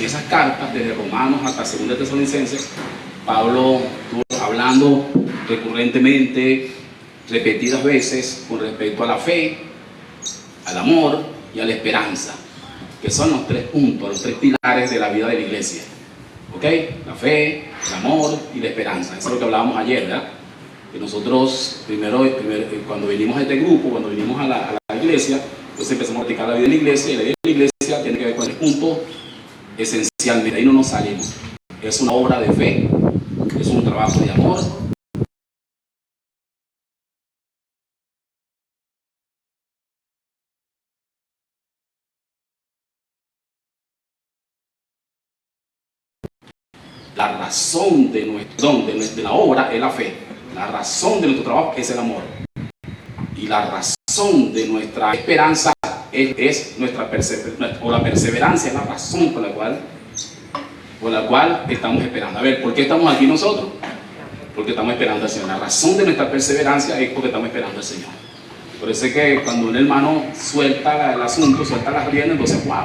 en esas cartas, desde Romanos hasta 2 Tesalonicenses, Pablo estuvo hablando recurrentemente, repetidas veces, con respecto a la fe, al amor y a la esperanza, que son los 3 puntos, los 3 pilares de la vida de la iglesia. ¿Ok? La fe, el amor y la esperanza. Eso es lo que hablábamos ayer, ¿verdad? Que nosotros, primero cuando vinimos a este grupo, cuando vinimos a la iglesia, entonces empezamos a practicar la vida de la iglesia, y la vida de la iglesia tiene que ver con el punto esencialmente. De ahí no nos salimos. Es una obra de fe, es un trabajo de amor. La razón de la obra es la fe. La razón de nuestro trabajo es el amor. Y la razón de nuestra esperanza es la perseverancia, es la razón por la cual estamos esperando. A ver, ¿por qué estamos aquí nosotros? Porque estamos esperando al Señor. La razón de nuestra perseverancia es porque estamos esperando al Señor. Por eso es que cuando un hermano suelta el asunto, suelta las riendas, entonces, wow,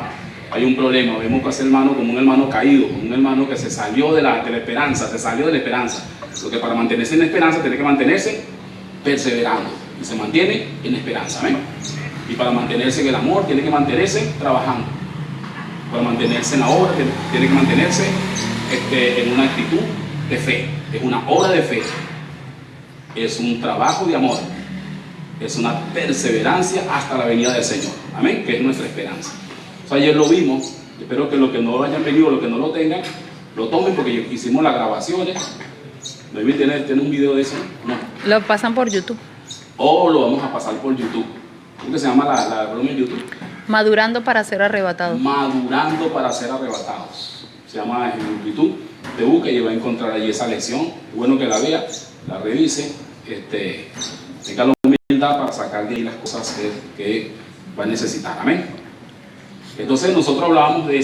hay un problema. Vemos que ese hermano como un hermano caído, como un hermano que se salió de la esperanza, Porque para mantenerse en la esperanza tiene que mantenerse perseverando. Y se mantiene en esperanza, ¿ven? Y para mantenerse en el amor tiene que mantenerse trabajando. Para mantenerse en la obra tiene que mantenerse en una actitud de fe. Es una obra de fe. Es un trabajo de amor. Es una perseverancia hasta la venida del Señor. Amén, que es nuestra esperanza. O sea, ayer lo vimos. Espero que los que no hayan venido, los que no lo tengan, lo tomen, porque hicimos las grabaciones. ¿Debe tener un video de eso? No. Lo pasan por YouTube. O lo vamos a pasar por YouTube. ¿Cómo que se llama la broma en YouTube? Madurando para ser arrebatados. Madurando para ser arrebatados. Se llama en YouTube. Te busca y va a encontrar allí esa lección. Es bueno que la vea, la revise, tenga la humildad para sacar de ahí las cosas que va a necesitar. Amén. Entonces nosotros hablábamos de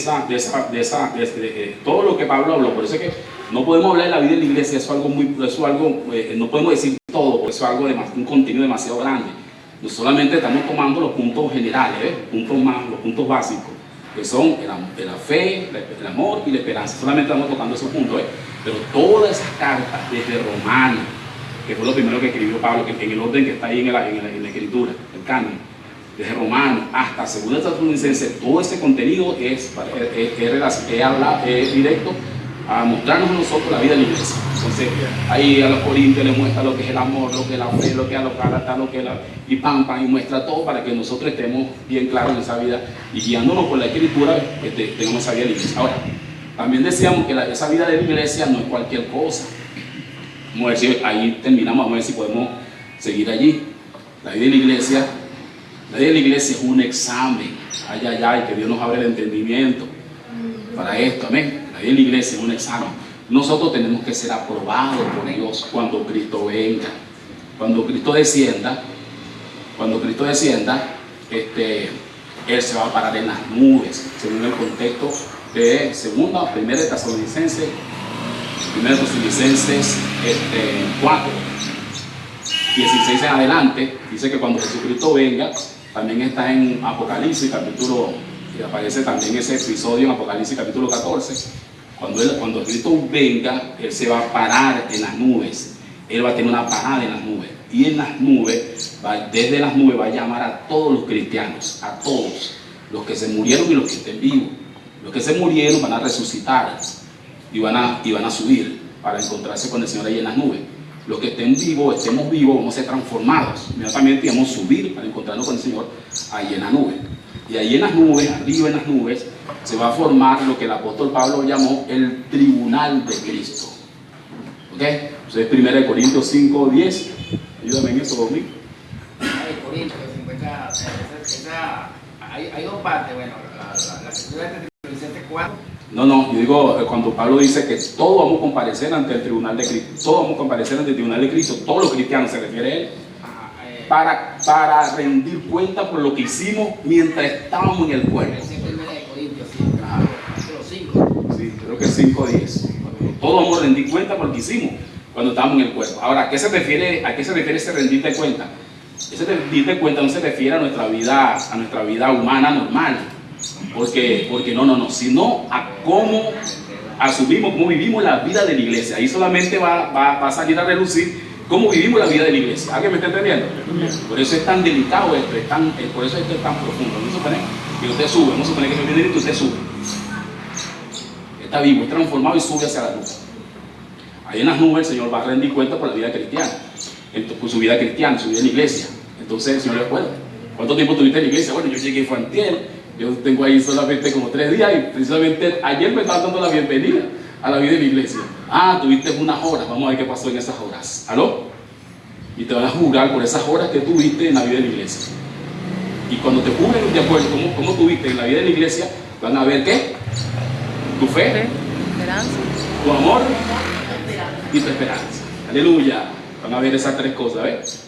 todo lo que Pablo habló. Por eso es que no podemos hablar de la vida de la iglesia. Eso es algo no podemos decir todo, porque eso es un contenido demasiado grande. No solamente estamos tomando los puntos generales, los puntos básicos, que son la fe, el amor y la esperanza. Solamente estamos tocando esos puntos, pero todas esas cartas, desde Romanos, que fue lo primero que escribió Pablo, que en el orden que está ahí en la escritura, el canon, desde Romanos hasta 2 Tesalonicenses, todo ese contenido es directo a mostrarnos a nosotros la vida de la iglesia. Entonces, ahí a los Corintios les muestra lo que es el amor, lo que es la fe, lo que es a los Gálatas, lo que es y muestra todo para que nosotros estemos bien claros en esa vida y guiándonos por la escritura, tengamos esa vida de la iglesia. Ahora, también decíamos que esa vida de la iglesia no es cualquier cosa. Vamos a ver si ahí terminamos, vamos a ver si podemos seguir allí. La vida de la iglesia es un examen. Ay, que Dios nos abra el entendimiento para esto, amén. La vida de la iglesia es un examen. Nosotros tenemos que ser aprobados por Dios cuando Cristo venga. Cuando Cristo descienda, Él se va a parar en las nubes, según el contexto de 1 Tesalonicenses 4, 16 en adelante. Dice que cuando Jesucristo venga, también está en Apocalipsis capítulo, y aparece también ese episodio en Apocalipsis capítulo 14. Cuando Cristo venga, Él se va a parar en las nubes. Él va a tener una parada en las nubes. Y en las nubes, desde las nubes va a llamar a todos los cristianos, a todos, los que se murieron y los que estén vivos. Los que se murieron van a resucitar y van a subir para encontrarse con el Señor ahí en las nubes. Los que estemos vivos, vamos a ser transformados. Inmediatamente vamos a subir para encontrarnos con el Señor ahí en la nube. Y ahí en las nubes, arriba en las nubes, se va a formar lo que el apóstol Pablo llamó el tribunal de Cristo. ¿Ok? Entonces, 1 Corintios 5, 10. Ayúdame en eso, Domingo. Corintios 50, hay dos partes. Bueno, la escritura de Tesalonicenses 4. No, yo digo, cuando Pablo dice que todos vamos a comparecer ante el tribunal de Cristo, todos vamos a comparecer ante el tribunal de Cristo, todos los cristianos, se refiere a él, para rendir cuenta por lo que hicimos mientras estábamos en el cuerpo. Sí, creo que es 5:10. Todos vamos a rendir cuenta por lo que hicimos cuando estábamos en el cuerpo. Ahora, ¿a qué se refiere ese rendirte cuenta? Ese rendirte cuenta no se refiere a nuestra vida humana normal. Porque no, sino a cómo asumimos, cómo vivimos la vida de la iglesia. Ahí solamente va a salir a relucir cómo vivimos la vida de la iglesia. ¿Alguien me está entendiendo? Por eso es tan delicado esto, por eso esto es tan profundo. Vamos a suponer que usted sube, vamos a suponer que viene y usted sube. Está vivo, es transformado y sube hacia la luz. Ahí en las nubes el Señor va a rendir cuenta por la vida cristiana, por su vida cristiana, su vida en la iglesia. Entonces el Señor le recuerda, ¿cuánto tiempo tuviste en la iglesia? Bueno, yo llegué fue antier, yo tengo ahí solamente como 3 días y precisamente ayer me estaba dando la bienvenida a la vida de la iglesia. Ah, tuviste unas horas, vamos a ver qué pasó en esas horas. ¿Aló? Y te van a juzgar por esas horas que tuviste en la vida de la iglesia. Y cuando te juzguen de acuerdo cómo tuviste en la vida de la iglesia, van a ver ¿qué? Tu fe, esperanza, tu amor y tu esperanza. Aleluya. Van a ver esas 3 cosas, ¿ves?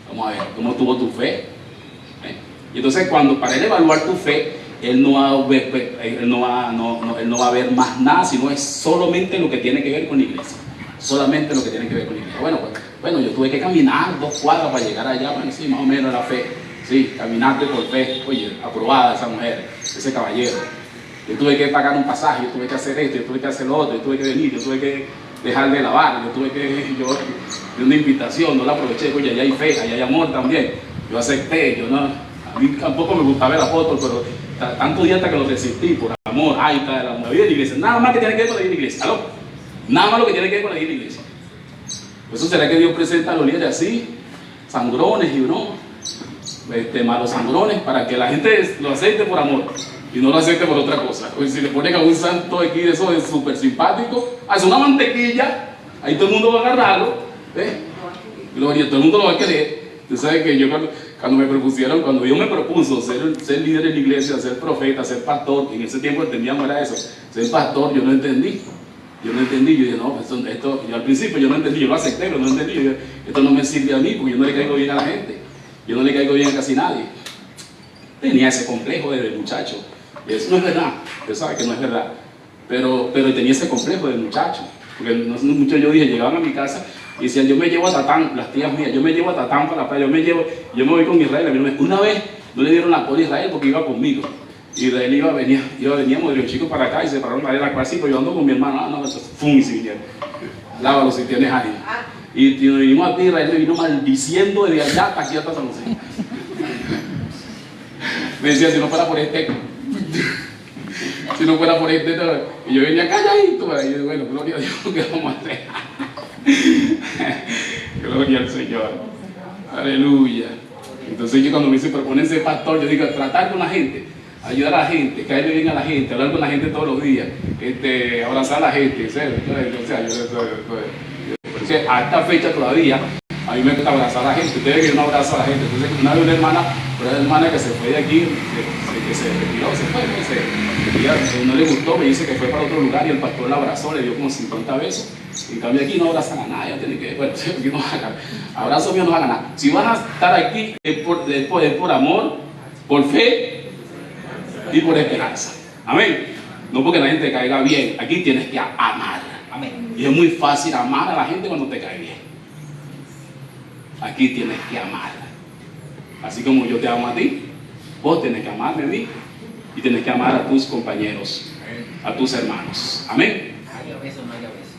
Vamos a ver cómo tuvo tu fe. Y entonces para él evaluar tu fe, él no va a ver más nada, sino es solamente lo que tiene que ver con la iglesia. Solamente lo que tiene que ver con la iglesia. Bueno, yo tuve que caminar 2 cuadras para llegar allá. Bueno, sí, más o menos la fe. Sí, caminaste por fe. Oye, aprobada esa mujer, ese caballero. Yo tuve que pagar un pasaje, yo tuve que hacer esto, yo tuve que hacer lo otro, yo tuve que venir, yo tuve que dejar de lavar, yo de una invitación, no la aproveché. Oye, allá hay fe, allá hay amor también. Yo acepté, a mí tampoco me gustaba el apóstol, pero tanto día hasta que lo resistí por amor. Ahí está la vida de la iglesia. Nada más que tiene que ver con la vida de la iglesia. ¿Aló? Nada más lo que tiene que ver con la vida de la iglesia. Por eso será que Dios presenta a los líderes así, sangrones y malos sangrones, para que la gente lo acepte por amor y no lo acepte por otra cosa. Pues si le ponen a un santo aquí de eso es súper simpático, hace una mantequilla, ahí todo el mundo va a agarrarlo, gloria, todo el mundo lo va a querer. Tú sabes que yo cuando Dios me propuso ser líder en la iglesia, ser profeta, ser pastor, en ese tiempo entendíamos era eso, ser pastor, yo no entendí, yo dije, no, esto, yo al principio yo no entendí, yo lo acepté, pero no entendí, esto no me sirve a mí, porque yo no le caigo bien a la gente, yo no le caigo bien a casi nadie. Tenía ese complejo desde muchacho, y eso no es verdad, usted sabe que no es verdad, pero tenía ese complejo de muchacho, porque muchos yo dije, llegaban a mi casa y decían, yo me llevo a Tatán, las tías mías, yo me llevo a Tatán para la playa, yo me voy con Israel. Una vez no le dieron la poli a Israel porque iba conmigo. Israel veníamos de los chicos para acá y se pararon para ir a la cual sí, pero yo ando con mi hermano, fum, y se vinieron. Lávalo si tienes ánimo. Y nos vinimos aquí, Israel me vino maldiciendo desde allá hasta aquí hasta San José. Me decía, si no fuera por si no fuera por y yo venía calladito, y yo, bueno, gloria a Dios, ¿qué vamos a hacer? Gloria al Señor, aleluya. Entonces yo cuando me dice proponen ser pastor, yo digo tratar con la gente, ayudar a la gente, caerle bien a la gente, hablar con la gente todos los días, abrazar a la gente, porque a esta fecha todavía a mí me gusta abrazar a la gente. Ustedes que no abrazo a la gente. Entonces una vez una hermana que se fue de aquí, que se retiró, no le gustó, me dice que fue para otro lugar y el pastor la abrazó, le dio como 50 besos. En cambio aquí no abrazan a nadie, tienen que, bueno, aquí no hagan, abrazo mío no hagan nada. Si van a estar aquí es por amor, por fe y por esperanza. Amén. No porque la gente te caiga bien, aquí tienes que amar. Amén. Y es muy fácil amar a la gente cuando te cae bien. Aquí tienes que amar. Así como yo te amo a ti, vos tenés que amarme a mí y tenés que amar a tus compañeros, a tus hermanos. Amén.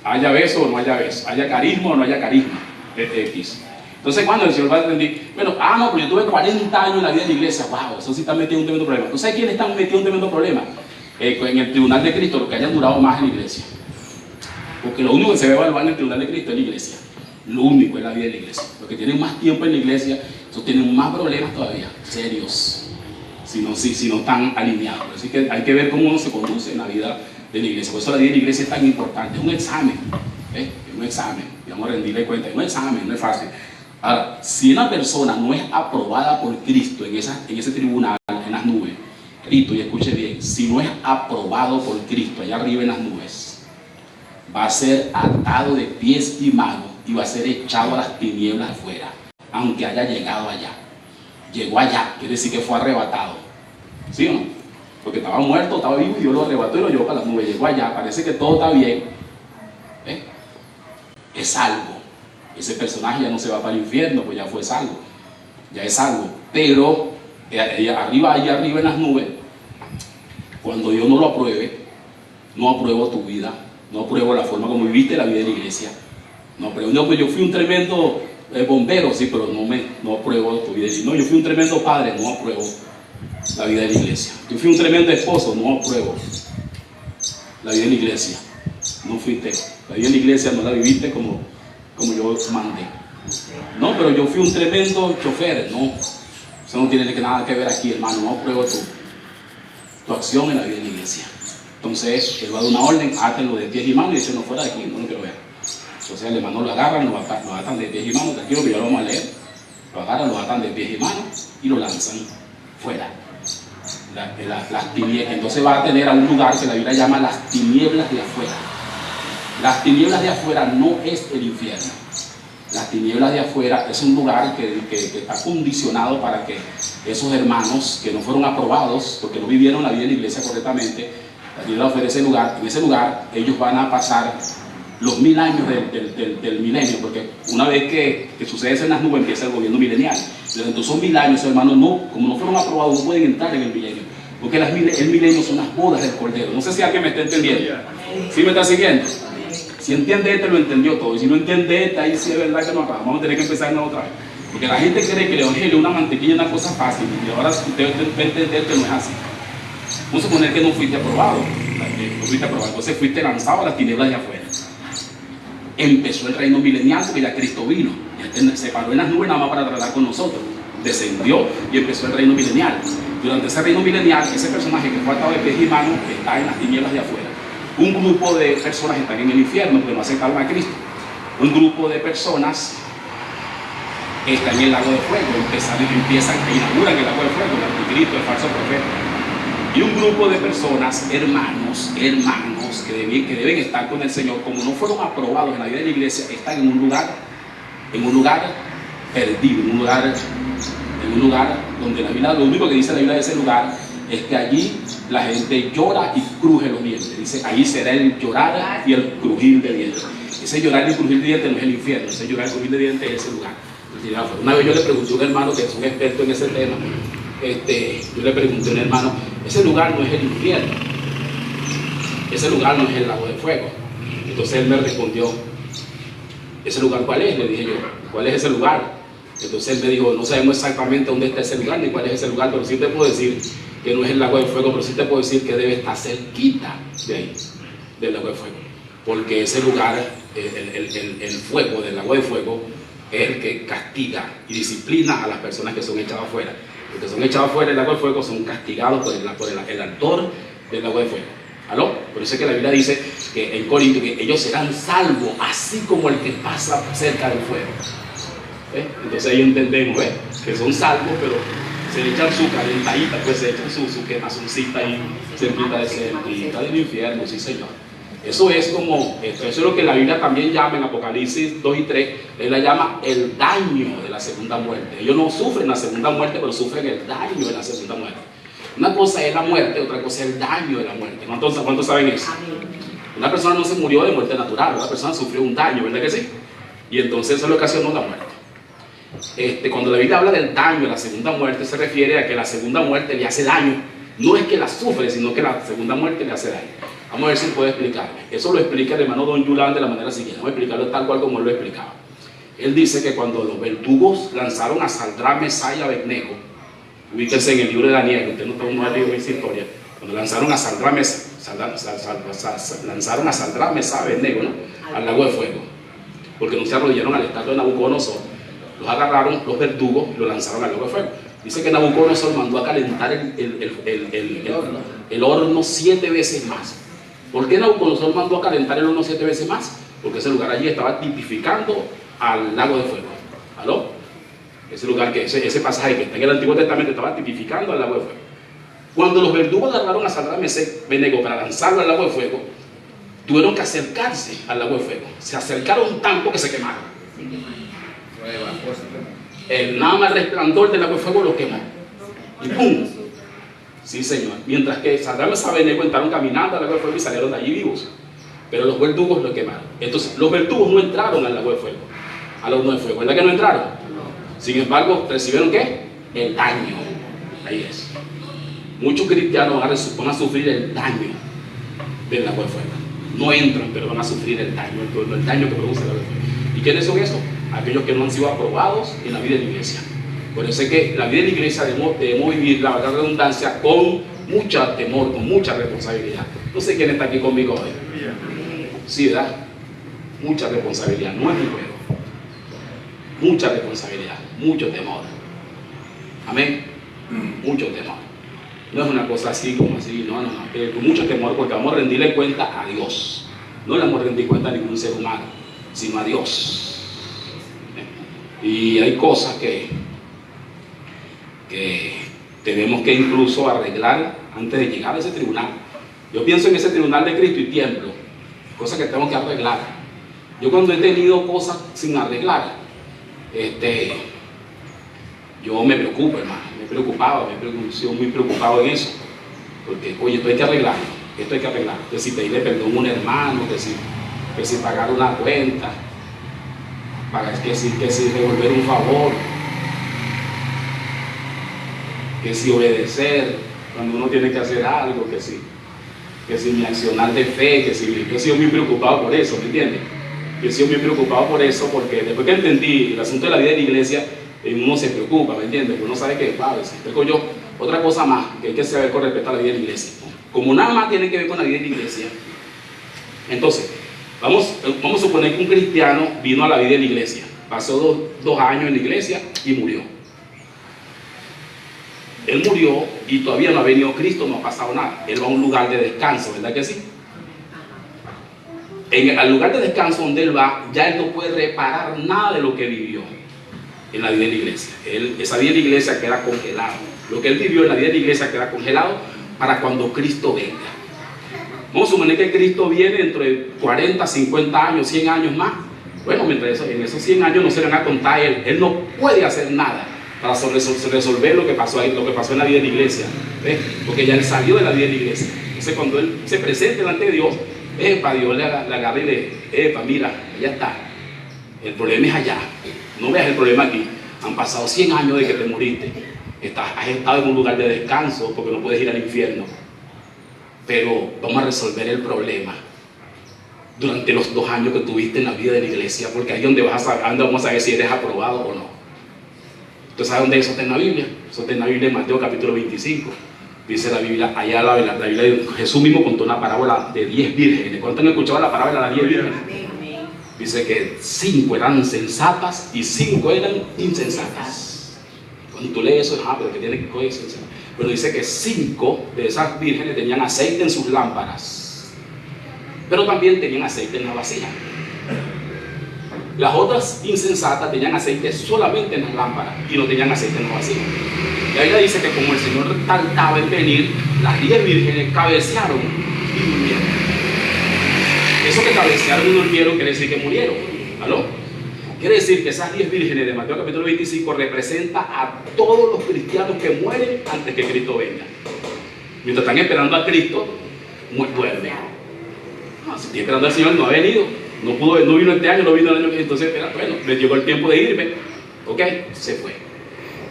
Haya beso o no haya beso, haya carisma o no haya carisma. Entonces cuando el Señor va a entender, bueno, no, pero yo tuve 40 años en la vida de la iglesia, wow, eso sí está metido en un tremendo problema. ¿Tú sabes quiénes están metidos en un tremendo problema? En el tribunal de Cristo, los que hayan durado más en la iglesia. Porque lo único que se ve evaluar en el tribunal de Cristo es la iglesia. Lo único es la vida de la iglesia. Los que tienen más tiempo en la iglesia, esos tienen más problemas todavía, serios, si no están alineados. Así que hay que ver cómo uno se conduce en la vida de la iglesia. Por eso la vida de la iglesia es tan importante. Es un examen, es un examen. Y vamos a rendirle cuenta, es un examen, no es fácil. Ahora, si una persona no es aprobada por Cristo en ese tribunal, en las nubes, Cristo, y escuche bien, si no es aprobado por Cristo allá arriba en las nubes, va a ser atado de pies y manos y va a ser echado a las tinieblas afuera, aunque haya llegado allá. Llegó allá, quiere decir que fue arrebatado. ¿Sí o no? Porque estaba muerto, estaba vivo y Dios lo arrebató y lo llevó para las nubes. Llegó allá, parece que todo está bien. Es salvo. Ese personaje ya no se va para el infierno, pues ya fue salvo. Ya es salvo. Pero allá arriba en las nubes, cuando yo no lo apruebe, no apruebo tu vida, no apruebo la forma como viviste la vida de la iglesia. No apruebo. No, pues yo fui un tremendo bombero, sí, pero no apruebo tu vida. No, yo fui un tremendo padre, no apruebo la vida de la iglesia. Yo fui un tremendo esposo, no apruebo la vida de la iglesia. No fuiste. La vida de la iglesia no la viviste como yo mandé. No, pero yo fui un tremendo chofer. No, eso no tiene nada que ver aquí, hermano. No apruebo tu acción en la vida de la iglesia. Entonces, él va a dar una orden, átenlo de pies y manos y dice, no, fuera de aquí, no lo quiero ver. Entonces, el hermano lo agarran, lo atan de pies y manos, tranquilo que ya lo vamos a leer. Lo agarran, lo atan de pies y manos y lo lanzan fuera. Las tinieblas. Entonces va a tener a un lugar que la Biblia llama las tinieblas de afuera. Las tinieblas de afuera no es el infierno. Las tinieblas de afuera es un lugar que está condicionado para que esos hermanos que no fueron aprobados, porque no vivieron la vida de la iglesia correctamente, la tiniebla de afuera, en ese lugar ellos van a pasar los 1000 años del milenio, porque una vez que sucede eso en las nubes empieza el gobierno milenial. Entonces son 1000 años, hermanos, como no fueron aprobados, no pueden entrar en el milenio, porque el milenio son las bodas del Cordero. No sé si alguien me está entendiendo. ¿Sí me está siguiendo? Si entiende este, lo entendió todo. Y si no entiende este, ahí sí es verdad que no acaba. Vamos a tener que empezar una otra vez. Porque la gente cree que el evangelio es una mantequilla, una cosa fácil. Y ahora usted va a entender que no es así. Vamos a suponer que no fuiste aprobado. Entonces fuiste lanzado a las tinieblas de afuera. Empezó el reino milenial porque ya Cristo vino. Ya se paró en las nubes nada más para tratar con nosotros. Descendió y empezó el reino milenial. Durante ese reino milenial, ese personaje que fue atado de pies y manos está en las tinieblas de afuera. Un grupo de personas están en el infierno porque no aceptaron a Cristo. Un grupo de personas está en el lago de fuego, inauguran el lago de fuego, el anticristo, el falso profeta. Y un grupo de personas, hermanos, que deben estar con el Señor, como no fueron aprobados en la vida de la iglesia, están en un lugar perdido, en un lugar donde la Biblia, lo único que dice la Biblia de ese lugar es que allí la gente llora y cruje los dientes. Dice, ahí será el llorar y el crujir de dientes. Ese llorar y el crujir de dientes no es el infierno, ese llorar y el crujir de dientes es ese lugar. Una vez yo le pregunté a un hermano que es un experto en ese tema, yo le pregunté a un hermano, ese lugar no es el infierno, ese lugar no es el lago de fuego. Entonces él me respondió, ¿ese lugar cuál es? Le dije yo, ¿cuál es ese lugar? Entonces él me dijo, no sabemos exactamente dónde está ese lugar ni cuál es ese lugar, pero sí te puedo decir que no es el lago de fuego, pero sí te puedo decir que debe estar cerquita de ahí, del lago de fuego, porque ese lugar, el fuego del lago de fuego, es el que castiga y disciplina a las personas que son echadas afuera. Los que son echados afuera del lago de fuego son castigados por el autor del lago de fuego. ¿Aló? Por eso es que la Biblia dice que en Corinto que ellos serán salvos, así como el que pasa cerca del fuego. Entonces ahí entendemos que son salvos, pero se le echan su calentadita, pues se echan su quemazoncita ahí cerquita de cerquita del infierno, sí señor. Eso es como, eso es lo que la Biblia también llama en Apocalipsis 2 y 3, él la llama el daño de la segunda muerte. Ellos no sufren la segunda muerte, pero sufren el daño de la segunda muerte. Una cosa es la muerte, otra cosa es el daño de la muerte. ¿Cuántos saben eso? Una persona no se murió de muerte natural, una persona sufrió un daño, ¿verdad que sí? Y entonces eso es lo que ocasionó la muerte. Cuando la Biblia habla del daño de la segunda muerte, se refiere a que la segunda muerte le hace daño. No es que la sufre, sino que la segunda muerte le hace daño. Vamos a ver si puede explicarme. Eso lo explica el hermano Don Yulán de la manera siguiente. Vamos a explicarlo tal cual como él lo explicaba. Él dice que cuando los verdugos lanzaron a Sadrach, Mesach y Abednego, ubíquense en el libro de Daniel, usted no ha leído esa historia, cuando lanzaron a Sadrach, Mesach y Abednego, ¿no?, al lago de fuego, porque no se arrodillaron al estatua de Nabucodonosor, los agarraron los verdugos y lo lanzaron al lago de fuego. Dice que Nabucodonosor mandó a calentar el horno 7 veces más. ¿Por qué Nabucodonosor mandó a calentar el horno 7 veces más? Porque ese lugar allí estaba tipificando al lago de fuego. ¿Aló? Ese lugar, ese pasaje que está en el Antiguo Testamento estaba tipificando al lago de fuego. Cuando los verdugos agarraron a Sadrach, Mesach y Abednego para lanzarlo al lago de fuego, tuvieron que acercarse al lago de fuego. Se acercaron tanto que se quemaron. Nada más el resplandor del lago de fuego lo quemó. Y ¡pum! Sí, señor. Mientras que Sadrach, Mesach y Abednego entraron caminando al lago de fuego y salieron de allí vivos. Pero los verdugos lo quemaron. Entonces, los verdugos no entraron al lago de fuego, al horno de fuego. ¿Verdad que no entraron? Sin embargo, ¿recibieron qué? El daño. Ahí es. Muchos cristianos van a sufrir el daño del agua de fuego. No entran, pero van a sufrir el daño que produce el agua de fuego. ¿Y quiénes son esos? Aquellos que no han sido aprobados en la vida de la iglesia. Por eso es que la vida de la iglesia debemos vivir, la verdad, redundancia, con mucho temor, con mucha responsabilidad. No sé quién está aquí conmigo hoy. Sí, ¿verdad? Mucha responsabilidad, no es mi juego. Mucha responsabilidad, mucho temor. Amén. Mucho temor. No es una cosa así como así, no. Con mucho temor, porque vamos a rendirle cuenta a Dios. No le vamos a rendir cuenta a ningún ser humano, sino a Dios. Y hay cosas que tenemos que incluso arreglar antes de llegar a ese tribunal. Yo pienso en ese tribunal de Cristo y tiemblo. Cosas que tengo que arreglar. Yo cuando he tenido cosas sin arreglar, yo me preocupo, hermano. Me he preocupado, sido muy preocupado en eso. Porque, oye, esto hay que arreglarlo. Esto hay que arreglar. Que si pedirle perdón a un hermano, que si pagar una cuenta, que si devolver un favor, que si obedecer cuando uno tiene que hacer algo, que si mi accionar de fe, yo he sido muy preocupado por eso, ¿me entiendes? Yo he sido muy preocupado por eso porque después que entendí el asunto de la vida de la iglesia, uno se preocupa, ¿me entiendes? Uno sabe que, si tengo yo otra cosa más que hay que saber con respecto a la vida de la iglesia. Como nada más tiene que ver con la vida de la iglesia, entonces, vamos a suponer que un cristiano vino a la vida de la iglesia, pasó dos años en la iglesia y murió. Él murió y todavía no ha venido Cristo, no ha pasado nada. Él va a un lugar de descanso, ¿verdad que sí? Al lugar de descanso donde él va, ya él no puede reparar nada de lo que vivió en la vida de la iglesia. Esa vida de la iglesia queda congelado. Lo que él vivió en la vida de la iglesia queda congelado para cuando Cristo venga. Vamos a suponer que Cristo viene dentro de 40, 50 años, 100 años más. Bueno, mientras en esos 100 años no se le van a contar a él. Él no puede hacer nada para resolver lo que pasó ahí, lo que pasó en la vida de la iglesia. ¿Ves? Porque ya él salió de la vida de la iglesia. Entonces cuando él se presente delante de Dios, Dios le agarra y le, mira, ya está. El problema es allá. No veas el problema aquí. Han pasado 100 años de que te moriste. Has estado en un lugar de descanso porque no puedes ir al infierno. Pero vamos a resolver el problema durante los 2 años que tuviste en la vida de la iglesia, porque ahí es donde vamos a ver si eres aprobado o no. ¿Usted sabe dónde eso está en la Biblia? Eso está en la Biblia en Mateo capítulo 25. Dice la Biblia, allá la Biblia, Jesús mismo contó una parábola de 10 vírgenes. ¿Cuántos han escuchado la parábola de las 10 vírgenes? Dice que 5 eran sensatas y 5 eran insensatas. Cuando tú lees eso, pero que tiene que coger sensatas. Pero dice que 5 de esas vírgenes tenían aceite en sus lámparas, pero también tenían aceite en la vasija. Las otras insensatas tenían aceite solamente en las lámparas y no tenían aceite en la vasija. Y ahí le dice que como el Señor tardaba en venir, las 10 vírgenes cabecearon y durmieron. Eso que cabecearon y durmieron quiere decir que murieron. ¿Aló? Quiere decir que esas 10 vírgenes de Mateo capítulo 25 representa a todos los cristianos que mueren antes que Cristo venga. Mientras están esperando a Cristo, duermen. Si estoy esperando al Señor, no ha venido. No vino este año, no vino el año. Entonces, bueno, le llegó el tiempo de irme. Ok, se fue.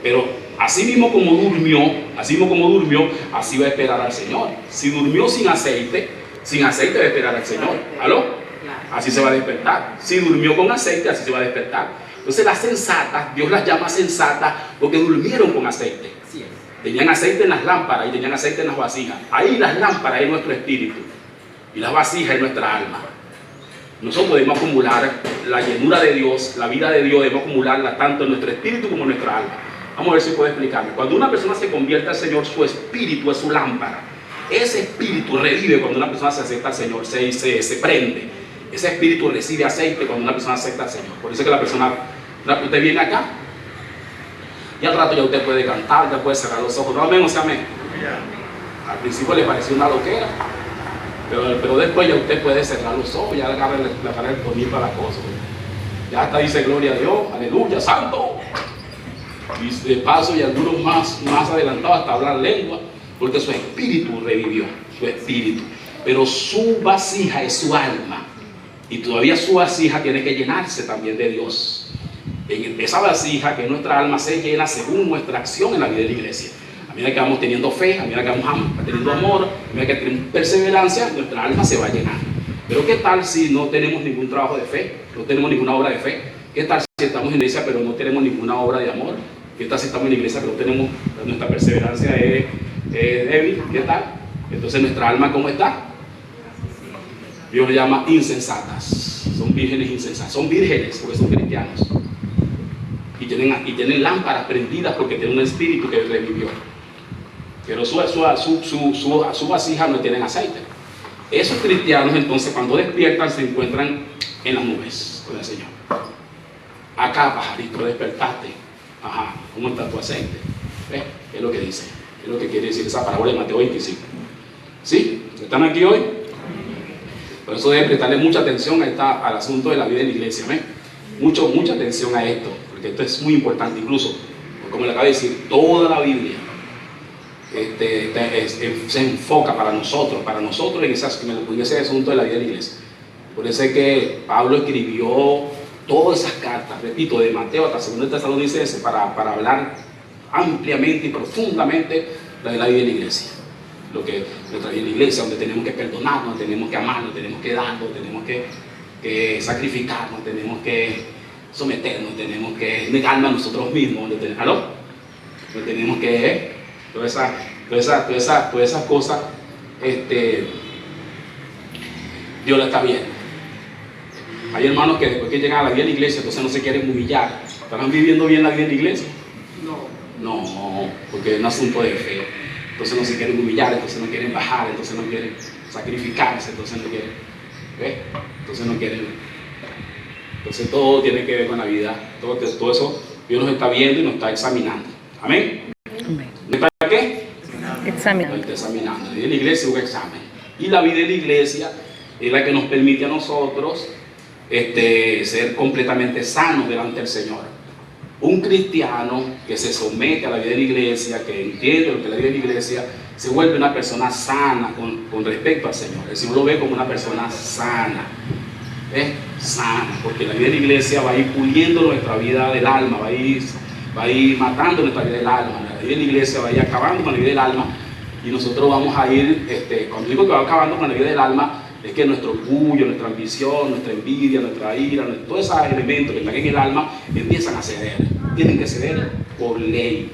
Pero así mismo como durmió, así va a esperar al Señor. Si durmió sin aceite va a esperar al Señor. ¿Aló? Así se va a despertar. Si durmió con aceite, así se va a despertar. Entonces las sensatas, Dios las llama sensatas porque durmieron con aceite. Tenían aceite en las lámparas y tenían aceite en las vasijas. Ahí las lámparas es nuestro espíritu y las vasijas es nuestra alma. Nosotros debemos acumular la llenura de Dios, la vida de Dios, debemos acumularla tanto en nuestro espíritu como en nuestra alma. Vamos a ver si puedo explicarme. Cuando una persona se convierte al Señor, su espíritu es su lámpara. Ese espíritu revive cuando una persona se acerca al Señor, se prende. Ese espíritu recibe aceite cuando una persona acepta al Señor. Por eso es que la persona, usted viene acá y al rato ya usted puede cantar, ya puede cerrar los ojos. No, amén, o sea, amén. Al principio le pareció una loquera, pero después ya usted puede cerrar los ojos, ya agarra el tonito a la cosa. Ya hasta dice gloria a Dios, aleluya, santo. Y de paso, y algunos más adelantados hasta hablar lengua, porque su espíritu revivió, su espíritu. Pero su vasija es su alma. Y todavía su vasija tiene que llenarse también de Dios. En esa vasija que nuestra alma se llena según nuestra acción en la vida de la iglesia. A medida que vamos teniendo fe, a medida que vamos teniendo amor, a medida que tenemos perseverancia, nuestra alma se va llenando. Pero ¿qué tal si no tenemos ningún trabajo de fe? No tenemos ninguna obra de fe. ¿Qué tal si estamos en la iglesia pero no tenemos ninguna obra de amor? ¿Qué tal si estamos en la iglesia pero no tenemos, nuestra perseverancia es débil? ¿Qué tal? Entonces nuestra alma, ¿cómo está? Dios le llama insensatas. Son vírgenes insensatas. Son vírgenes porque son cristianos. Y tienen lámparas prendidas porque tienen un espíritu que revivió. Pero su vasija no tienen aceite. Esos cristianos entonces cuando despiertan se encuentran en las nubes con el Señor. Acá, pajarito, despertaste. Ajá, ¿cómo está tu aceite? ¿Ves? Es lo que dice. Es lo que quiere decir esa parábola de Mateo 25. ¿Sí? ¿Están aquí hoy? Por eso deben prestarle mucha atención al asunto de la vida en la iglesia. ¿Ves? Mucha atención a esto, porque esto es muy importante. Incluso, como le acabo de decir, toda la Biblia se enfoca para nosotros en ese asunto de la vida de la iglesia. Por eso es que Pablo escribió todas esas cartas, repito, de Mateo hasta 2 Tesalonicenses para hablar ampliamente y profundamente de la vida de la iglesia. Lo que nuestra vida de la iglesia, donde tenemos que perdonarnos, tenemos que amarnos, tenemos que darnos, tenemos que sacrificarnos, tenemos que someternos, tenemos que negarnos a nosotros mismos, ¿aló? Tenemos que todas esas cosas, Dios la está viendo. Hay hermanos que después que llegan a la vida de la iglesia, entonces no se quieren humillar. ¿Estarán viviendo bien la vida de la iglesia? No, porque es un asunto de fe. Entonces no se quieren humillar, entonces no quieren bajar, entonces no quieren sacrificarse, entonces no quieren, ¿ves? Entonces no quieren. Entonces todo tiene que ver con la vida. Todo eso Dios nos está viendo y nos está examinando. Amén. ¿No está qué? Examinando. Nos está examinando. La vida de la iglesia es un examen. Y la vida de la iglesia es la que nos permite a nosotros ser completamente sanos delante del Señor. Un cristiano que se somete a la vida de la iglesia, que entiende lo que es la vida de la iglesia, se vuelve una persona sana con respecto al Señor. El Señor lo ve como una persona sana. Sana, porque la vida de la iglesia va a ir puliendo nuestra vida del alma, va a ir matando nuestra vida del alma. La vida de la iglesia va a ir acabando con la vida del alma, y nosotros vamos a ir, cuando digo que va acabando con la vida del alma, es que nuestro orgullo, nuestra ambición, nuestra envidia, nuestra ira, todos esos elementos que están en el alma empiezan a ceder. Tienen que ceder por ley.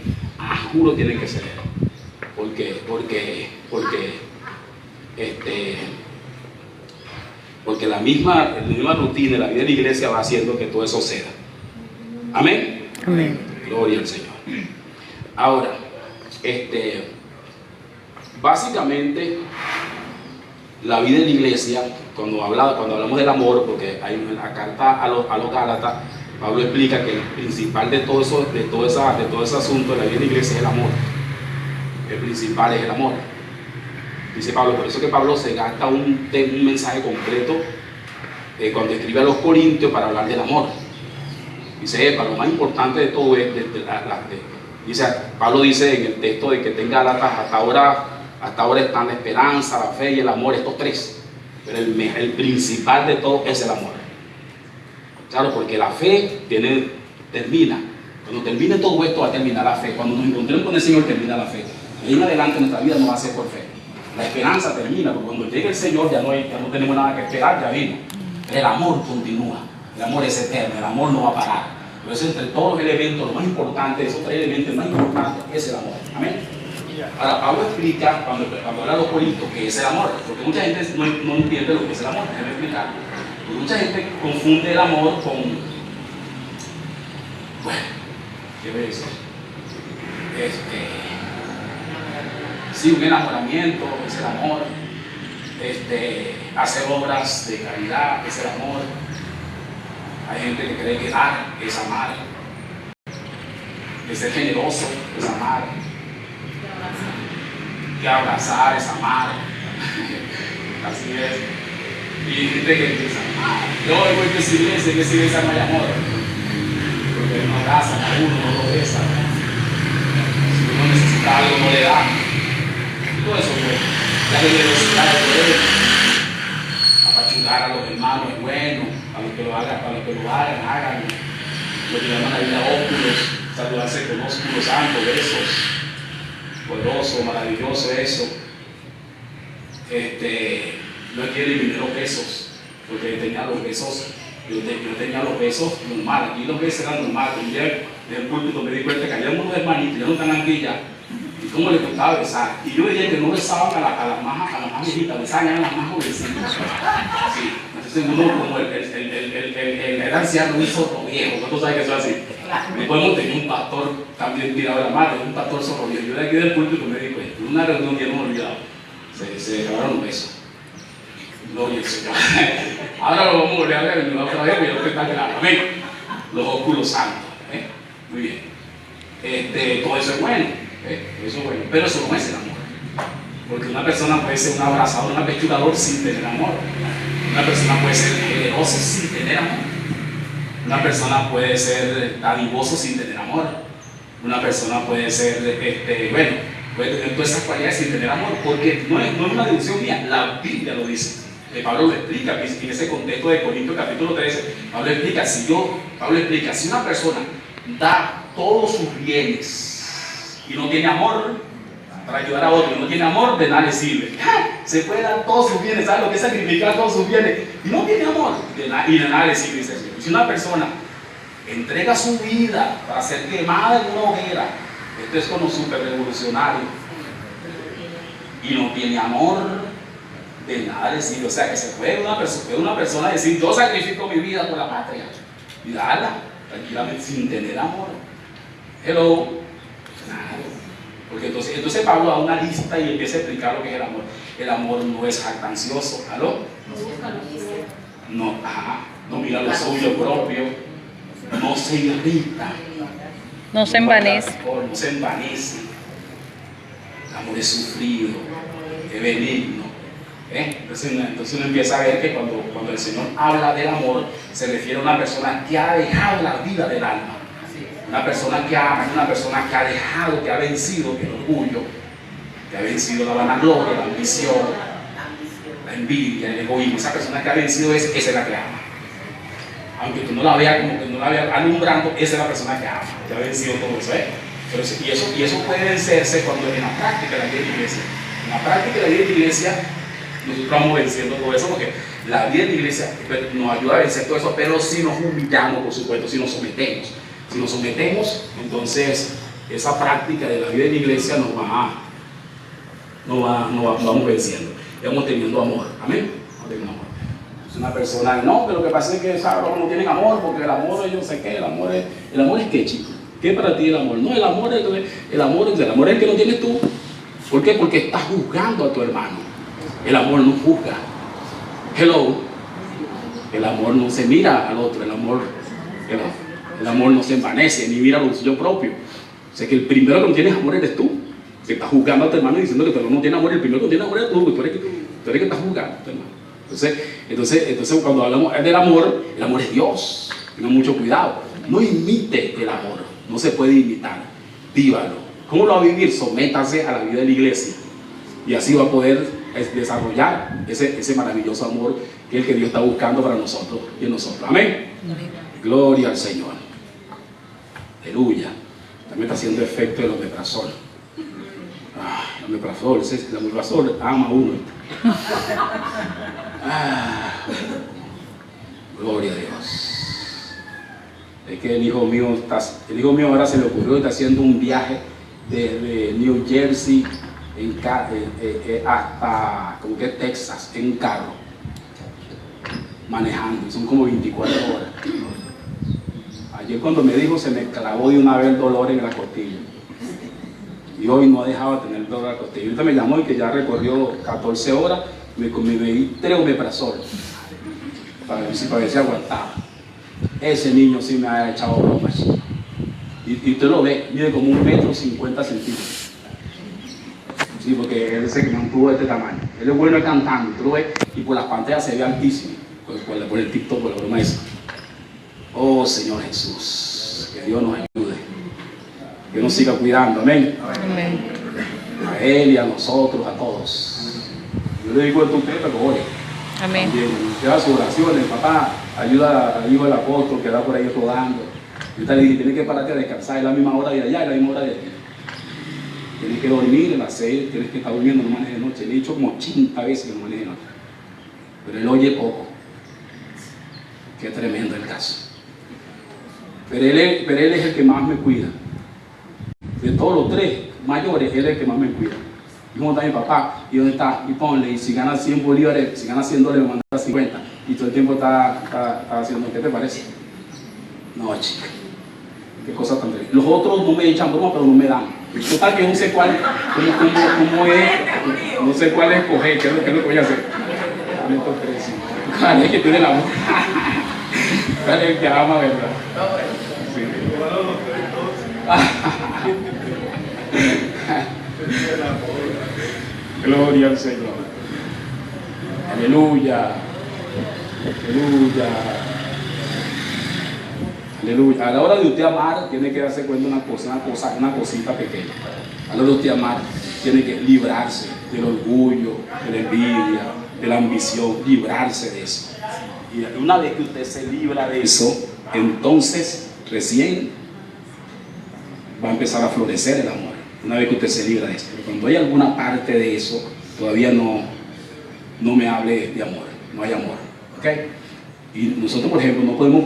Juro, tienen que ceder. Porque la misma rutina de la vida de la iglesia va haciendo que todo eso ceda. Amén. Amén. Gloria al Señor. Ahora, básicamente la vida de la iglesia, cuando hablamos del amor, porque hay una carta a los Gálatas, Pablo explica que el principal de todo ese asunto de la vida de la iglesia es el amor. El principal es el amor. Dice Pablo, por eso que Pablo se gasta un mensaje completo cuando escribe a los Corintios para hablar del amor. Dice, lo más importante de todo es, Pablo dice en el texto de que tenga Gálatas, hasta ahora están la esperanza, la fe y el amor, estos tres. Pero el principal de todo es el amor. Claro, porque la fe termina. Cuando termine todo esto va a terminar la fe. Cuando nos encontremos con el Señor termina la fe. De ahí en adelante nuestra vida no va a ser por fe. La esperanza termina, porque cuando llegue el Señor ya no tenemos nada que esperar, ya vino. Pero el amor continúa. El amor es eterno, el amor no va a parar. Por eso entre todos los elementos, lo más importante, esos tres elementos más importantes es el amor. Amén. Ahora Pablo explica, cuando habla a los Corintios, qué es el amor, porque mucha gente no entiende lo que es el amor. Déjame explicar. Porque mucha gente confunde el amor con, bueno, ¿qué voy a decir? Sí, un enamoramiento es el amor. Hacer obras de caridad es el amor. Hay gente que cree que dar es amar, que ser generoso es amar, que abrazar es amar. Así es. Y hay gente que piensa, yo voy a esa iglesia no hay amor, porque no abrazan a uno, no lo besan. Si uno necesita algo, no le da. Y todo eso, pues, la generosidad de poder apachurrar a los hermanos es bueno. A los que lo hagan, hagan lo que llaman la vida óculos, saludarse con ósculos santos, besos. poderoso, maravilloso eso. No quiero eliminar los besos, porque tenía los besos, yo tenía los besos normales, aquí los besos eran normales. Un día en el púlpito me di cuenta que había unos hermanitos, ya no están aquí ya, y cómo les gustaba besar. Y yo veía que no besaban a las más viejitas, besaban a las más jovencitas. Sí. Entonces uno como el anciano hizo otro viejo, ¿no? Tú sabes que eso es así. Después hemos tenido un pastor también tirado de la mano, un pastor zorro viejo. Yo de aquí del púlpito me di cuenta, en una reunión que no me olvidado, se acabaron los besos. Gloria al Señor. Ahora lo vamos a volver a ver en otra vez, pero que está claro. Amén. Los óculos santos. Muy bien. Todo eso es bueno. Eso es bueno. Pero eso no es el amor. Porque una persona puede ser un abrazador, un apechugador sin tener amor. Una persona puede ser generosa sin tener amor. Una persona puede ser dadivoso sin tener amor. Una persona puede ser, puede tener todas esas cualidades sin tener amor. Porque no es una deducción mía, la Biblia lo dice. Pablo lo explica en ese contexto de Corintios capítulo 13. Pablo explica, si una persona da todos sus bienes y no tiene amor para ayudar a otro, y no tiene amor, de nada le sirve. Se puede dar todos sus bienes, ¿sabes lo que es sacrificar todos sus bienes? Y no tiene amor, y de nada le sirve. Si una persona entrega su vida para ser quemada en una hoguera, esto es como súper revolucionario, y no tiene amor, de nada decir. O sea, que se puede una persona decir, yo sacrifico mi vida por la patria, y darla tranquilamente sin tener amor. Hello. Claro. Porque entonces Pablo da una lista y empieza a explicar lo que es el amor. El amor no es jactancioso. ¿Aló? No mira lo suyo propio, no se irrita, no se envanece. No se envanece. El amor es sufrido, es benigno. Entonces uno empieza a ver que cuando el Señor habla del amor, se refiere a una persona que ha dejado la vida del alma. Una persona que ama, una persona que ha dejado, que ha vencido el orgullo, que ha vencido la vanagloria, la ambición, la envidia, el egoísmo. Esa persona que ha vencido esa es la que ama. Aunque tú no la veas como que no la veas alumbrando, esa es la persona que ama, que ha vencido todo eso. Y eso puede vencerse cuando en la práctica de la vida de la iglesia. En la práctica de la vida de la iglesia, nosotros vamos venciendo todo eso, porque la vida de la iglesia nos ayuda a vencer todo eso, pero si nos humillamos, por supuesto, si nos sometemos. Si nos sometemos, entonces esa práctica de la vida de la iglesia nos vamos venciendo. Vamos teniendo amor. Amén. Vamos teniendo amor. Es una persona, no, pero lo que pasa es que ¿sabes? No tienen amor, porque el amor, yo sé qué, el amor es qué, chico. ¿Qué es para ti el amor? No, el amor es el que no tienes tú. ¿Por qué? Porque estás juzgando a tu hermano. El amor no juzga. Hello. El amor no se mira al otro. El amor no se envanece ni mira lo suyo propio. O sea que el primero que no tienes amor eres tú. Que estás juzgando a tu hermano y diciendo que tu hermano no tiene amor. El primero que no tiene amor eres tú. Tú eres que estás juzgando a tu hermano. Entonces cuando hablamos del amor, el amor es Dios. Tengan mucho cuidado. No imite el amor. No se puede imitar. Vívalo. ¿Cómo lo va a vivir? Sométase a la vida de la iglesia. Y así va a poder desarrollar ese maravilloso amor que es el que Dios está buscando para nosotros y en nosotros. Amén. Gloria al Señor. Aleluya. También está haciendo efecto el omeprazol. El omeprazol ama a uno. Gloria a Dios. Es que el hijo mío ahora se le ocurrió y está haciendo un viaje desde New Jersey hasta como que Texas en un carro, manejando, son como 24 horas. Ayer cuando me dijo, se me clavó de una vez el dolor en la costilla, y hoy no ha dejado de tener el dolor en la costilla. Ahorita me llamó y que ya recorrió 14 horas, me di 3 omeprazol para ver si aguantaba. Ese niño sí me ha echado bromas, y usted lo ve, mide como 1,50 m. Sí, porque él se mantuvo de este tamaño. Él es bueno cantando, tú lo ves, y por las pantallas se ve altísimo. Por el TikTok, por la broma esa. Oh Señor Jesús, que Dios nos ayude, que nos siga cuidando. Amén. Amén. A Él y a nosotros, a todos. Yo le digo a usted, pero ore. Amén. También, usted hace sus oraciones, papá, ayuda al hijo del apóstol que va por ahí rodando. Yo te le dije, tiene que pararte a descansar, es la misma hora de allá, es la misma hora de aquí. tienes que dormir a las 6, tienes que estar durmiendo, no manejes de noche. Le he dicho como 80 veces que no maneje de noche. Pero él oye poco. Qué tremendo el caso. Pero él es el que más me cuida. De todos los 3 mayores, él es el que más me cuida. Y como está mi papá, ¿y dónde está? Y ponle, y si gana 100 bolívares, si gana 100 dólares, me manda 50. Y todo el tiempo está haciendo, ¿qué te parece? No, chica. Qué cosa tan terrible. Los otros no me echan broma, pero no me dan. Total que no sé cuál, cómo es, no sé cuál escoger, qué es lo que voy a hacer. ¿Cuál es que tiene la voz? ¿Cuál es el que ama, verdad? Sí. Gloria al Señor. Aleluya. Aleluya. Aleluya. A la hora de usted amar, tiene que darse cuenta una cosita pequeña. A la hora de usted amar, tiene que librarse del orgullo, de la envidia, de la ambición, librarse de eso. Y una vez que usted se libra de eso, entonces recién va a empezar a florecer el amor. Una vez que usted se libra de eso. Pero cuando hay alguna parte de eso, todavía no me hable de amor. No hay amor. ¿Ok? Y nosotros, por ejemplo, no podemos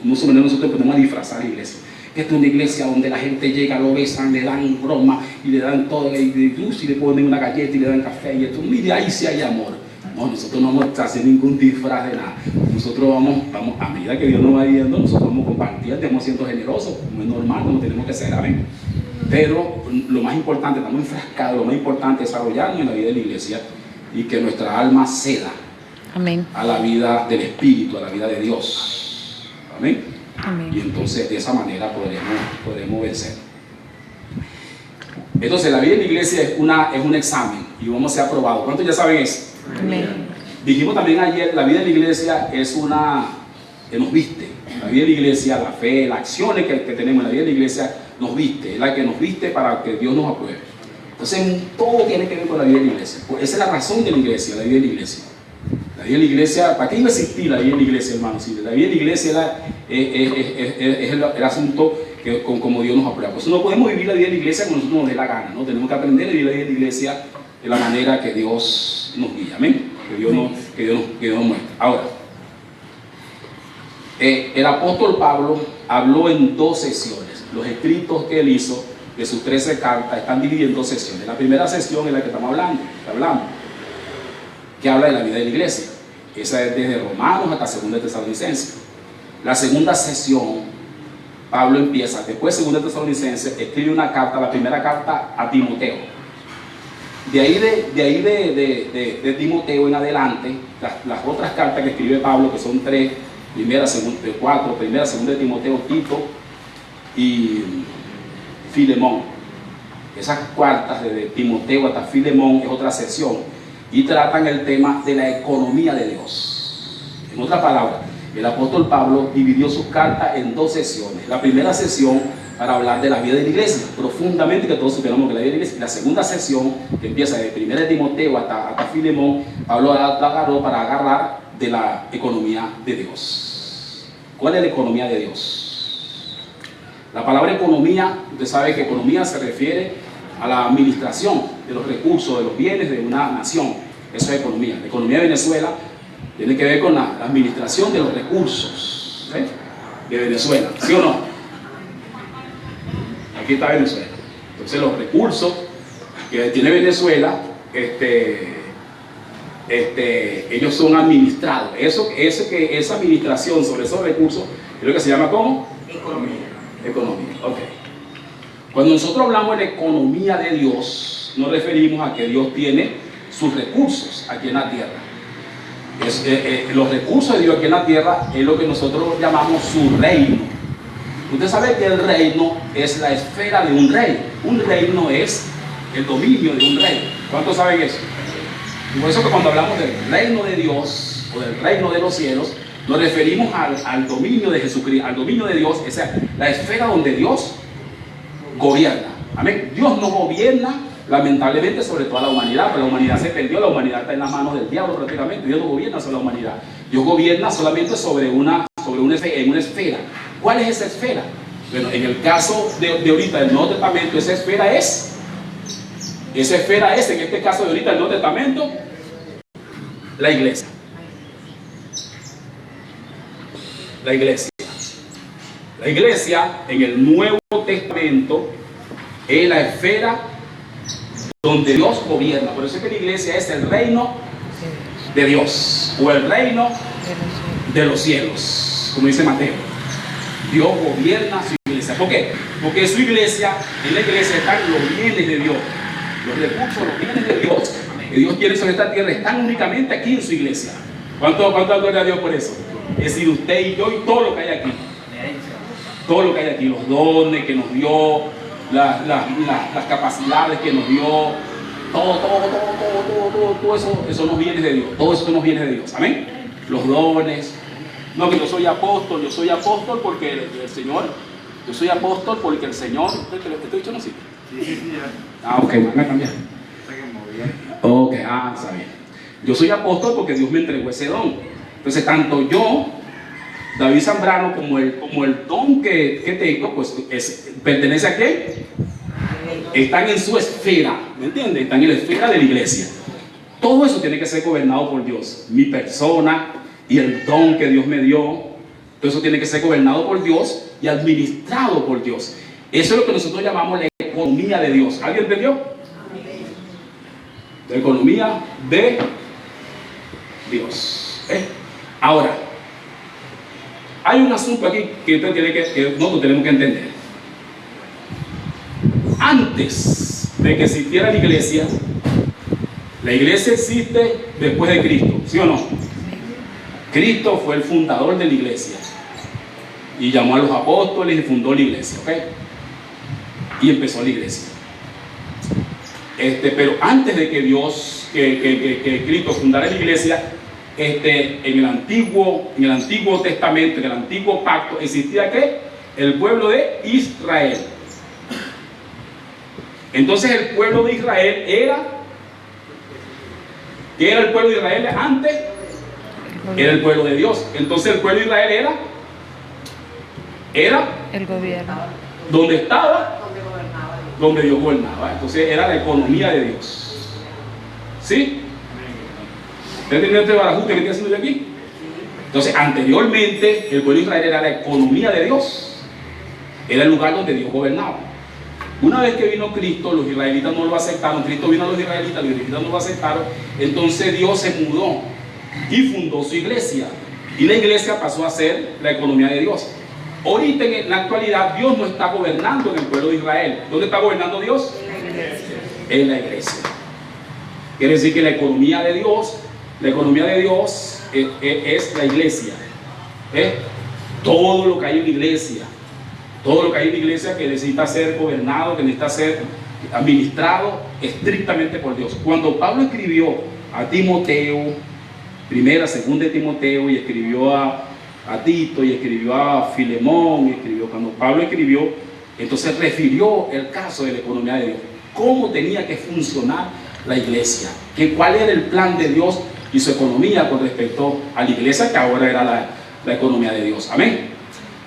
nosotros podemos disfrazar la iglesia. Esta es una iglesia donde la gente llega, lo besan, le dan broma y le dan todo, incluso le ponen una galleta y le dan café y esto. Mire, ahí sí hay amor. No, nosotros no vamos a hacer ningún disfraz de nada. Nosotros vamos, a medida que Dios nos va guiando, nosotros vamos a compartir, estamos siendo generosos, como es normal, como tenemos que ser, amén. Pero lo más importante, estamos enfrascados, lo más importante es desarrollarnos en la vida de la iglesia y que nuestra alma ceda. Amén. A la vida del Espíritu, a la vida de Dios. Amén. Amén. Y entonces de esa manera podremos vencer. Entonces la vida de la iglesia es un examen y vamos a ser aprobados. ¿Cuántos ya saben eso? Amén. Dijimos también ayer, la vida de la iglesia es una que nos viste. La vida de la iglesia, la fe, las acciones que tenemos en la vida de la iglesia nos viste. Es la que nos viste para que Dios nos apruebe. Entonces todo tiene que ver con la vida de la iglesia. Pues esa es la razón de la iglesia, la vida de la iglesia. La vida de la iglesia, ¿para qué iba a existir la vida de la iglesia, hermano? Si la vida de la iglesia es el asunto que como Dios nos aprueba. Pues no podemos vivir la vida de la iglesia como nosotros nos dé la gana, ¿no? Tenemos que aprender a vivir la vida de la iglesia de la manera que Dios nos guía, amén. Que Dios nos muestra. Ahora, el apóstol Pablo habló en 2 sesiones. Los escritos que él hizo de sus 13 cartas están divididos en 2 sesiones. La primera sesión es la que estamos hablando, que habla de la vida de la iglesia. Esa es desde Romanos hasta 2 Tesalonicenses. La segunda sesión, Pablo empieza, después de 2 Tesalonicenses, escribe una carta, la primera carta a Timoteo. De ahí de Timoteo en adelante, las otras cartas que escribe Pablo, que son 3, primera, segunda de Timoteo, Tito y Filemón. Esas cartas de Timoteo hasta Filemón es otra sesión y tratan el tema de la economía de Dios. En otras palabras, el apóstol Pablo dividió sus cartas en 2 sesiones. La primera sesión para hablar de la vida de la iglesia, profundamente, que todos supiéramos que la vida de la iglesia. Y la segunda sesión, que empieza de 1 de Timoteo hasta Filemón, Pablo la agarró para agarrar de la economía de Dios. ¿Cuál es la economía de Dios? La palabra economía, usted sabe que economía se refiere a la administración de los recursos, de los bienes de una nación. Eso es economía. La economía de Venezuela tiene que ver con la administración de los recursos de Venezuela, ¿sí o no? Aquí está Venezuela. Entonces los recursos que tiene Venezuela, ellos son administrados. Esa administración sobre esos recursos es lo que se llama ¿cómo? Economía. Ok. Cuando nosotros hablamos de economía de Dios, nos referimos a que Dios tiene sus recursos aquí en la tierra. Los recursos de Dios aquí en la tierra es lo que nosotros llamamos su reino. Usted sabe que el reino es la esfera de un rey. Un reino es el dominio de un rey. ¿Cuántos saben eso? Y por eso que cuando hablamos del reino de Dios o del reino de los cielos, nos referimos al dominio de Jesucristo, al dominio de Dios, esa es la esfera donde Dios gobierna. Amén. Dios no gobierna lamentablemente sobre toda la humanidad, pero la humanidad se perdió, la humanidad está en las manos del diablo prácticamente. Dios no gobierna sobre la humanidad. Dios gobierna solamente sobre una esfera. ¿Cuál es esa esfera? Bueno, en el caso de ahorita del Nuevo Testamento, esa esfera es, en este caso de ahorita del Nuevo Testamento, la iglesia. La iglesia. La iglesia en el Nuevo Testamento es la esfera donde Dios gobierna. Por eso es que la iglesia es el reino de Dios, o el reino de los cielos, como dice Mateo. Dios gobierna su iglesia. ¿Por qué? Porque en la iglesia están los bienes de Dios, los recursos, los bienes de Dios que Dios quiere sobre esta tierra, están únicamente aquí en su iglesia. ¿Cuánto gloria a Dios por eso? Es decir, usted y yo y todo lo que hay aquí. Todo lo que hay aquí, los dones que nos dio, las capacidades que nos dio, todo eso nos viene de Dios. Todo eso nos viene de Dios. Amén. Los dones. No, que yo soy apóstol porque el Señor, yo soy apóstol porque el Señor, ¿te he dicho no sí? Sí, ya. Ah, ok, van a cambiar. Ok, está bien. Yo soy apóstol porque Dios me entregó ese don. Entonces, tanto yo, David Zambrano, como el don que tengo, pues pertenece a quién? Están en su esfera, ¿me entiendes? Están en la esfera de la iglesia. Todo eso tiene que ser gobernado por Dios. Mi persona y el don que Dios me dio, todo eso tiene que ser gobernado por Dios y administrado por Dios. Eso es lo que nosotros llamamos la economía de Dios. ¿Alguien entendió? La economía de Dios. Ahora, hay un asunto aquí que nosotros tenemos que entender. Antes de que existiera la iglesia existe después de Cristo, ¿sí o no? Cristo fue el fundador de la iglesia y llamó a los apóstoles y fundó la iglesia, ¿ok? Y empezó la iglesia. Pero antes de que que Cristo fundara la iglesia, en el Antiguo Testamento, en el Antiguo Pacto, existía ¿qué? El pueblo de Israel. Entonces el pueblo de Israel ¿qué era el pueblo de Israel antes? Era el pueblo de Dios. Entonces el pueblo de Israel era el gobierno. ¿Dónde estaba? Donde Dios gobernaba. Entonces era la economía de Dios. ¿Sí? ¿Usted entiende este barajuste que estoy haciendo yo aquí? Entonces, anteriormente, el pueblo de Israel era la economía de Dios. Era el lugar donde Dios gobernaba. Una vez que vino Cristo, los israelitas no lo aceptaron. Cristo vino a los israelitas no lo aceptaron. Entonces Dios se mudó y fundó su iglesia. Y la iglesia pasó a ser la economía de Dios. Ahorita, en la actualidad, Dios no está gobernando en el pueblo de Israel. ¿Dónde está gobernando Dios? En la iglesia. Quiere decir que la economía de Dios es la iglesia. Todo lo que hay en la iglesia, que necesita ser gobernado, que necesita ser administrado estrictamente por Dios. Cuando Pablo escribió a Timoteo, primera, segunda de Timoteo, y escribió a Tito, y escribió a Filemón, cuando Pablo escribió, entonces refirió el caso de la economía de Dios, cómo tenía que funcionar la iglesia, cuál era el plan de Dios y su economía con respecto a la iglesia, que ahora era la economía de Dios. Amén.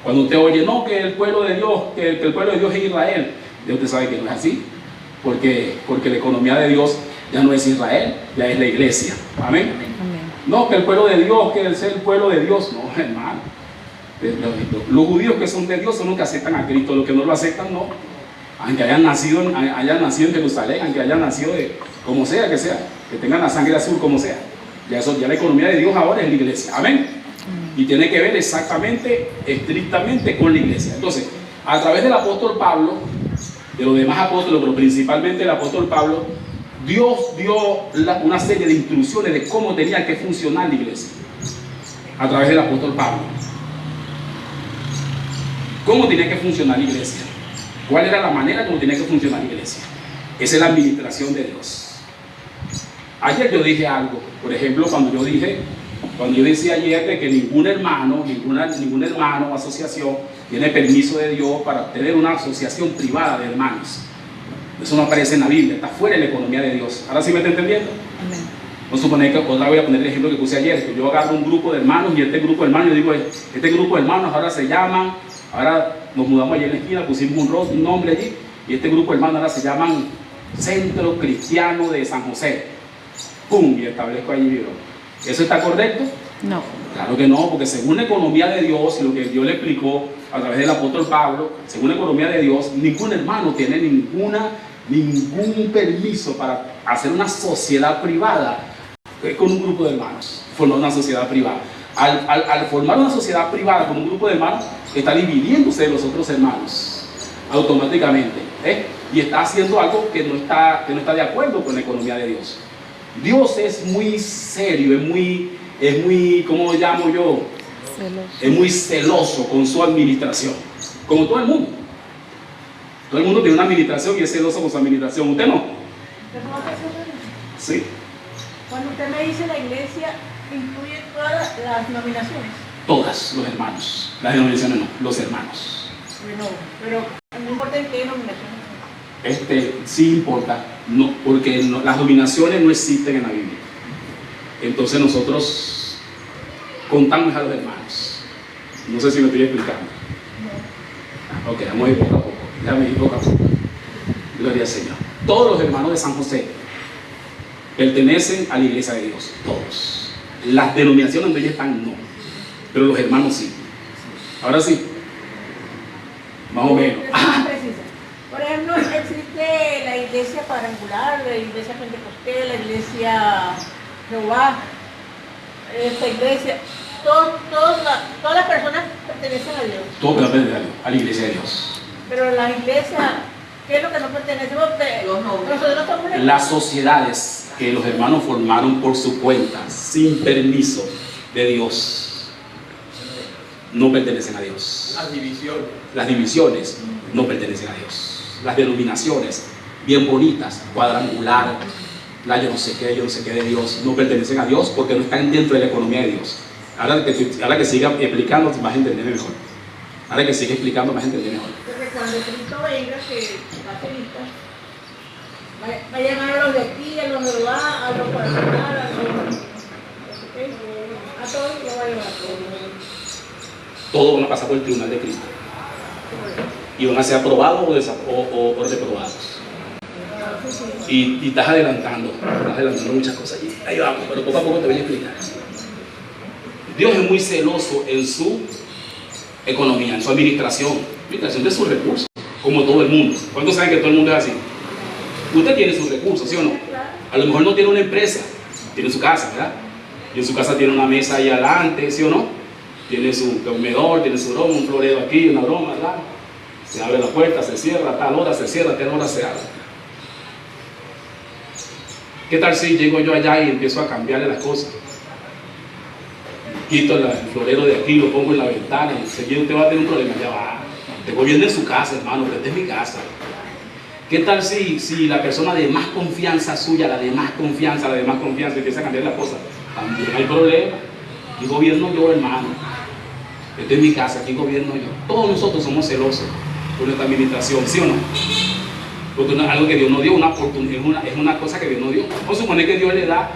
Cuando usted oye, no, que el pueblo de Dios, que el pueblo de Dios es Israel, usted sabe que no es así, porque la economía de Dios ya no es Israel, ya es la iglesia. Amén. No, que el pueblo de Dios, que el ser el pueblo de Dios, no, hermano. Los judíos que son de Dios son los que aceptan a Cristo, los que no lo aceptan, no. Aunque hayan nacido en Jerusalén, aunque hayan nacido de como sea, que tengan la sangre azul, como sea. Ya la economía de Dios ahora es la iglesia. Amén. Y tiene que ver estrictamente con la iglesia. Entonces, a través del apóstol Pablo, de los demás apóstoles, pero principalmente el apóstol Pablo, Dios dio una serie de instrucciones de cómo tenía que funcionar la iglesia. A través del apóstol Pablo. ¿Cómo tenía que funcionar la iglesia? ¿Cuál era la manera como tenía que funcionar la iglesia? Esa es la administración de Dios. Ayer yo dije algo, por ejemplo, cuando yo decía ayer de que ningún hermano o asociación tiene permiso de Dios para tener una asociación privada de hermanos. Eso no aparece en la Biblia, está fuera de la economía de Dios. ¿Ahora sí me está entendiendo? Amén. Vamos a suponer que otra voy a poner el ejemplo que puse ayer, que yo agarro un grupo de hermanos y este grupo de hermanos, yo digo, este grupo de hermanos ahora se llaman, ahora nos mudamos allí en la esquina, pusimos un nombre allí, y este grupo de hermanos ahora se llaman Centro Cristiano de San José. ¡Pum! Y establezco allí mi bro. ¿Eso está correcto? No. Claro que no, porque según la economía de Dios y lo que Dios le explicó a través del apóstol Pablo, según la economía de Dios, ningún hermano tiene ningún permiso para hacer una sociedad privada con un grupo de hermanos, formar una sociedad privada. Al formar una sociedad privada con un grupo de hermanos, está dividiéndose de los otros hermanos automáticamente, y está haciendo algo que no está de acuerdo con la economía de Dios. Dios es muy serio, es muy, ¿cómo lo llamo yo? Celoso. Es muy celoso con su administración, como todo el mundo. Todo el mundo tiene una administración y es celoso con su administración. ¿Usted no? Sí. Cuando usted me dice la iglesia, incluye todas las denominaciones. Todas, los hermanos. Las denominaciones no, los hermanos. Bueno, pero no importa en qué denominación. Sí importa, no, porque las dominaciones no existen en la Biblia. Entonces nosotros contamos a los hermanos. No sé si me estoy explicando. No. Ok, vamos a ir poco a poco. Déjame ir poco a poco. Gloria al Señor. Todos los hermanos de San José pertenecen a la iglesia de Dios. Todos. Las denominaciones donde ellos están, no. Pero los hermanos sí. Ahora sí. Más o menos. Por ejemplo, existe la iglesia cuadrangular, la iglesia pentecostés, la iglesia Jehová, esta iglesia, todas las personas pertenecen a Dios. Todos pertenecen a la iglesia de Dios. Pero la iglesia, ¿qué es lo que no pertenecemos? Nosotros somos las sociedades que los hermanos formaron por su cuenta, sin permiso de Dios, no pertenecen a Dios. Las divisiones no pertenecen a Dios. Las denominaciones, bien bonitas, cuadrangular, yo no sé qué de Dios, no pertenecen a Dios porque no están dentro de la economía de Dios. Ahora que siga explicando, vas a entender mejor. Ahora que siga explicando, vas a entender mejor. Porque cuando Cristo venga, que va a ser lista, va a llamar a los de aquí, a los de Jehová, a los cuadrangular, a todos los va a llevar. Todos van a pasar por el tribunal de Cristo. Y van a ser aprobados o reprobados. Y estás adelantando muchas cosas allí. Ahí vamos, pero poco a poco te voy a explicar. Dios es muy celoso en su economía, en su administración de sus recursos, como todo el mundo. ¿Cuántos saben que todo el mundo es así? Usted tiene sus recursos, ¿sí o no? A lo mejor no tiene una empresa, tiene su casa, ¿verdad? Y en su casa tiene una mesa ahí adelante, ¿sí o no? Tiene su comedor, tiene su broma, un florero aquí, una broma, ¿verdad? Se abre la puerta, se cierra, tal hora se cierra, tal hora se abre. ¿Qué tal si llego yo allá y empiezo a cambiarle las cosas? Quito el florero de aquí, lo pongo en la ventana y enseguida usted va a tener un problema. Ya va, te voy viendo en su casa, hermano, pero esta es mi casa. ¿Qué tal si la persona de más confianza suya, la de más confianza empieza a cambiar las cosas? También hay problema. Aquí gobierno yo, hermano. Esta es mi casa, aquí gobierno yo. Todos nosotros somos celosos por nuestra administración, ¿sí o no? Porque es algo que Dios nos dio, una oportunidad, es una cosa que Dios nos dio. Vamos a suponer que Dios le da,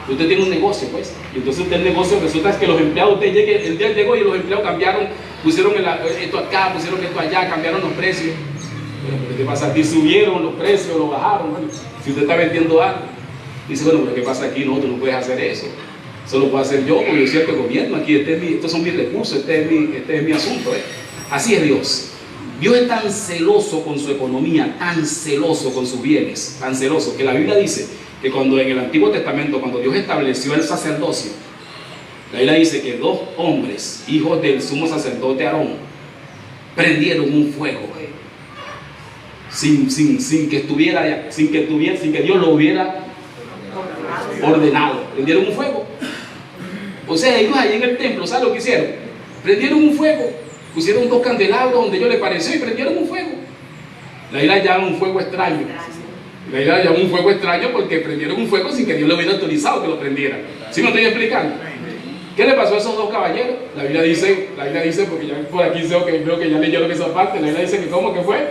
usted tiene un negocio, pues, y entonces usted el negocio resulta que los empleados, el día llegó y los empleados cambiaron, pusieron esto acá, pusieron esto allá, cambiaron los precios. Bueno, pero ¿qué pasa aquí? Subieron los precios, lo bajaron. Bueno, si usted está vendiendo algo, dice, bueno, pero ¿qué pasa aquí? No, tú no puedes hacer eso. Eso lo puedo hacer yo, porque yo soy el que gobierno aquí, estos son mis recursos, este es mi asunto. Así es Dios. Dios es tan celoso con su economía, tan celoso con sus bienes, tan celoso, que la Biblia dice que cuando en el Antiguo Testamento, cuando Dios estableció el sacerdocio, la Biblia dice que 2 hombres, hijos del sumo sacerdote Aarón, prendieron un fuego sin que Dios lo hubiera ordenado. Prendieron un fuego. O sea, ellos ahí en el templo, ¿sabes lo que hicieron? Prendieron un fuego, pusieron 2 candelabros donde ellos les pareció y prendieron un fuego. La Biblia llama un fuego extraño. La Biblia llama un fuego extraño porque prendieron un fuego sin que Dios le hubiera autorizado que lo prendieran. ¿Sí me estoy explicando? ¿Qué le pasó a esos 2 caballeros? La Biblia dice, porque ya por aquí creo que ya leyeron esa parte, la Biblia dice que ¿cómo que fue?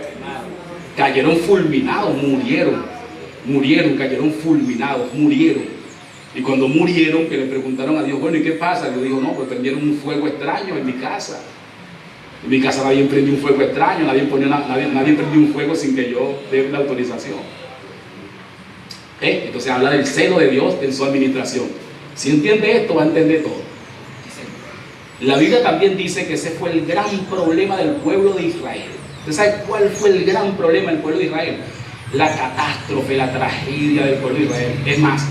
Cayeron fulminados, murieron, cayeron fulminados, murieron. Y cuando murieron, que le preguntaron a Dios, bueno, ¿y qué pasa? Dios dijo, no, pues prendieron un fuego extraño en mi casa. En mi casa nadie prendió un fuego extraño, nadie prendió un fuego sin que yo dé la autorización. Entonces habla del celo de Dios en su administración. Si entiende esto, va a entender todo. La Biblia también dice que ese fue el gran problema del pueblo de Israel. ¿Usted sabe cuál fue el gran problema del pueblo de Israel? La catástrofe, la tragedia del pueblo de Israel. Es más,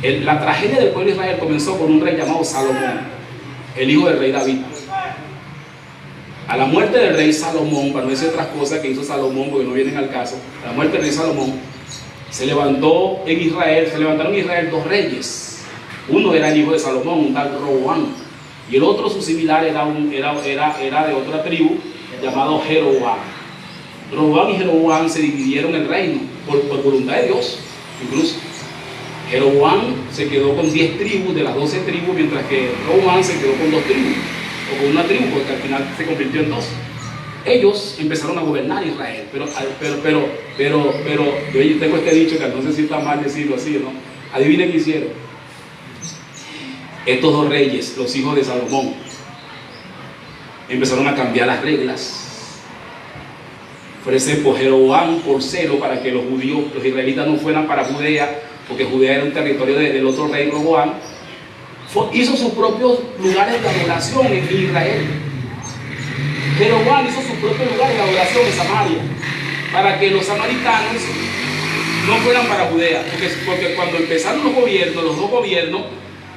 la tragedia del pueblo de Israel comenzó con un rey llamado Salomón, el hijo del rey David. A la muerte del rey Salomón, para no decir otras cosas que hizo Salomón porque no vienen al caso, a la muerte del rey Salomón, se levantaron en Israel dos reyes. Uno era el hijo de Salomón, un tal Roboam, y el otro, su similar, era de otra tribu llamado Jeroboam. Roboam y Jeroboam se dividieron el reino por voluntad de Dios. Incluso Jeroboam se quedó con 10 tribus de las 12 tribus, mientras que Roboam se quedó con 2 tribus, o con una tribu, porque al final se convirtió en 2. Ellos empezaron a gobernar Israel, pero yo tengo este dicho que no sé si está mal decirlo así, ¿no? Adivinen qué hicieron. Estos dos reyes, los hijos de Salomón, empezaron a cambiar las reglas. Por ejemplo, Jeroboam, por celo, para que los israelitas no fueran para Judea, porque Judea era un territorio del otro rey Roboam, hizo sus propios lugares de adoración en Israel. Jeroboam hizo sus propios lugares de adoración en Samaria, para que los samaritanos no fueran para Judea, porque cuando empezaron los dos gobiernos,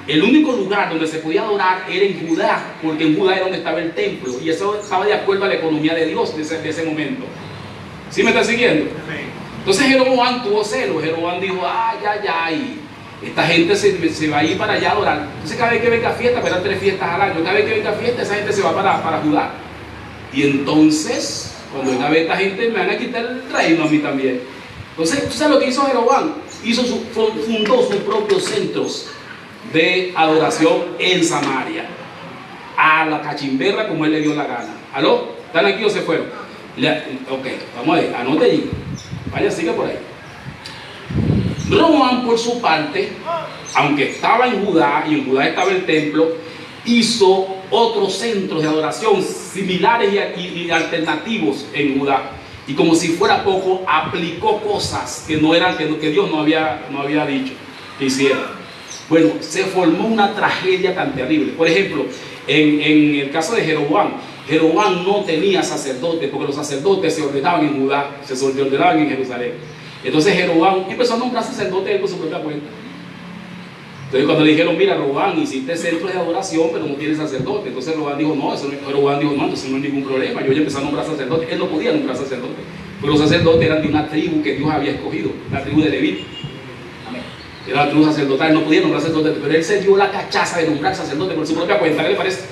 el único lugar donde se podía adorar era en Judá, porque en Judá era donde estaba el templo, y eso estaba de acuerdo a la economía de Dios de ese momento. ¿Sí me está siguiendo? Entonces Jeroboam tuvo celo. Jeroboam dijo, ay, esta gente se va a ir para allá a adorar. Entonces cada vez que venga fiesta, verán 3 fiestas al año, cada vez que venga fiesta, esa gente se va para Judá. Y entonces, cuando venga esta gente, me van a quitar el reino a mí también. Entonces, ¿tú sabes lo que hizo Jeroboam? Fundó sus propios centros de adoración en Samaria, a la cachimberra como él le dio la gana. ¿Aló? ¿Están aquí o se fueron? Ok, vamos a ver, anote allí. Vaya, sigue por ahí. Roboam, por su parte, aunque estaba en Judá y en Judá estaba el templo, hizo otros centros de adoración similares y alternativos en Judá. Y como si fuera poco, aplicó cosas que Dios no había dicho que hiciera. Bueno, se formó una tragedia tan terrible. Por ejemplo, en el caso de Jeroboam no tenía sacerdotes, porque los sacerdotes se ordenaban en Judá, se ordenaban en Jerusalén. Entonces Jeroboam empezó a nombrar sacerdotes él por su propia cuenta. Entonces cuando le dijeron, mira, Roboam, hiciste centros de adoración, pero no tienes sacerdote. Entonces Roboam dijo, no, entonces no hay ningún problema. Yo ya empecé a nombrar sacerdotes. Él no podía nombrar sacerdotes, pero los sacerdotes eran de una tribu que Dios había escogido, la tribu de Leví. Era la tribu sacerdotal, no podía nombrar sacerdotes, pero él se dio la cachaza de nombrar sacerdotes por su propia cuenta. ¿Qué le parece?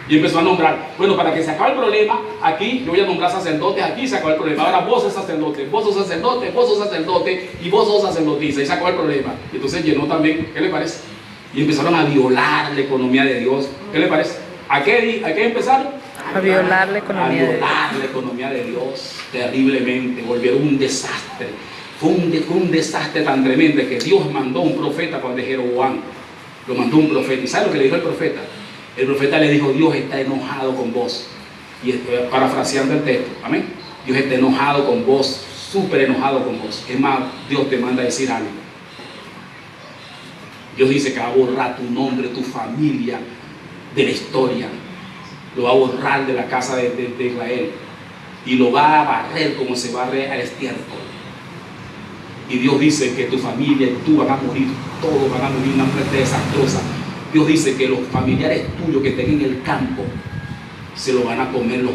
Y empezó a nombrar, bueno, para que se acabe el problema, aquí yo voy a nombrar sacerdotes, aquí se acabó el problema. Ahora vos sos sacerdote, vos sos sacerdote, vos sos sacerdote y vos sos sacerdotisa, y se acabó el problema. Y entonces llenó también, ¿qué le parece? Y empezaron a violar la economía de Dios. ¿Qué le parece? ¿A qué empezaron? A violar la economía de Dios. A violar la economía de Dios terriblemente, volvieron un desastre. Fue un desastre tan tremendo que Dios mandó un profeta de Jeroboam. Lo mandó un profeta. ¿Y sabe lo que le dijo el profeta? El profeta le dijo, Dios está enojado con vos. Y parafraseando el texto, amén. Dios está enojado con vos, súper enojado con vos. Es más, Dios te manda a decir algo. Dios dice que va a borrar tu nombre, tu familia de la historia. Lo va a borrar de la casa de Israel. Y lo va a barrer como se barre al estiércol. Y Dios dice que tu familia y tú van a morir, todos van a morir una muerte desastrosa. Dios dice que los familiares tuyos que estén en el campo se lo van a comer los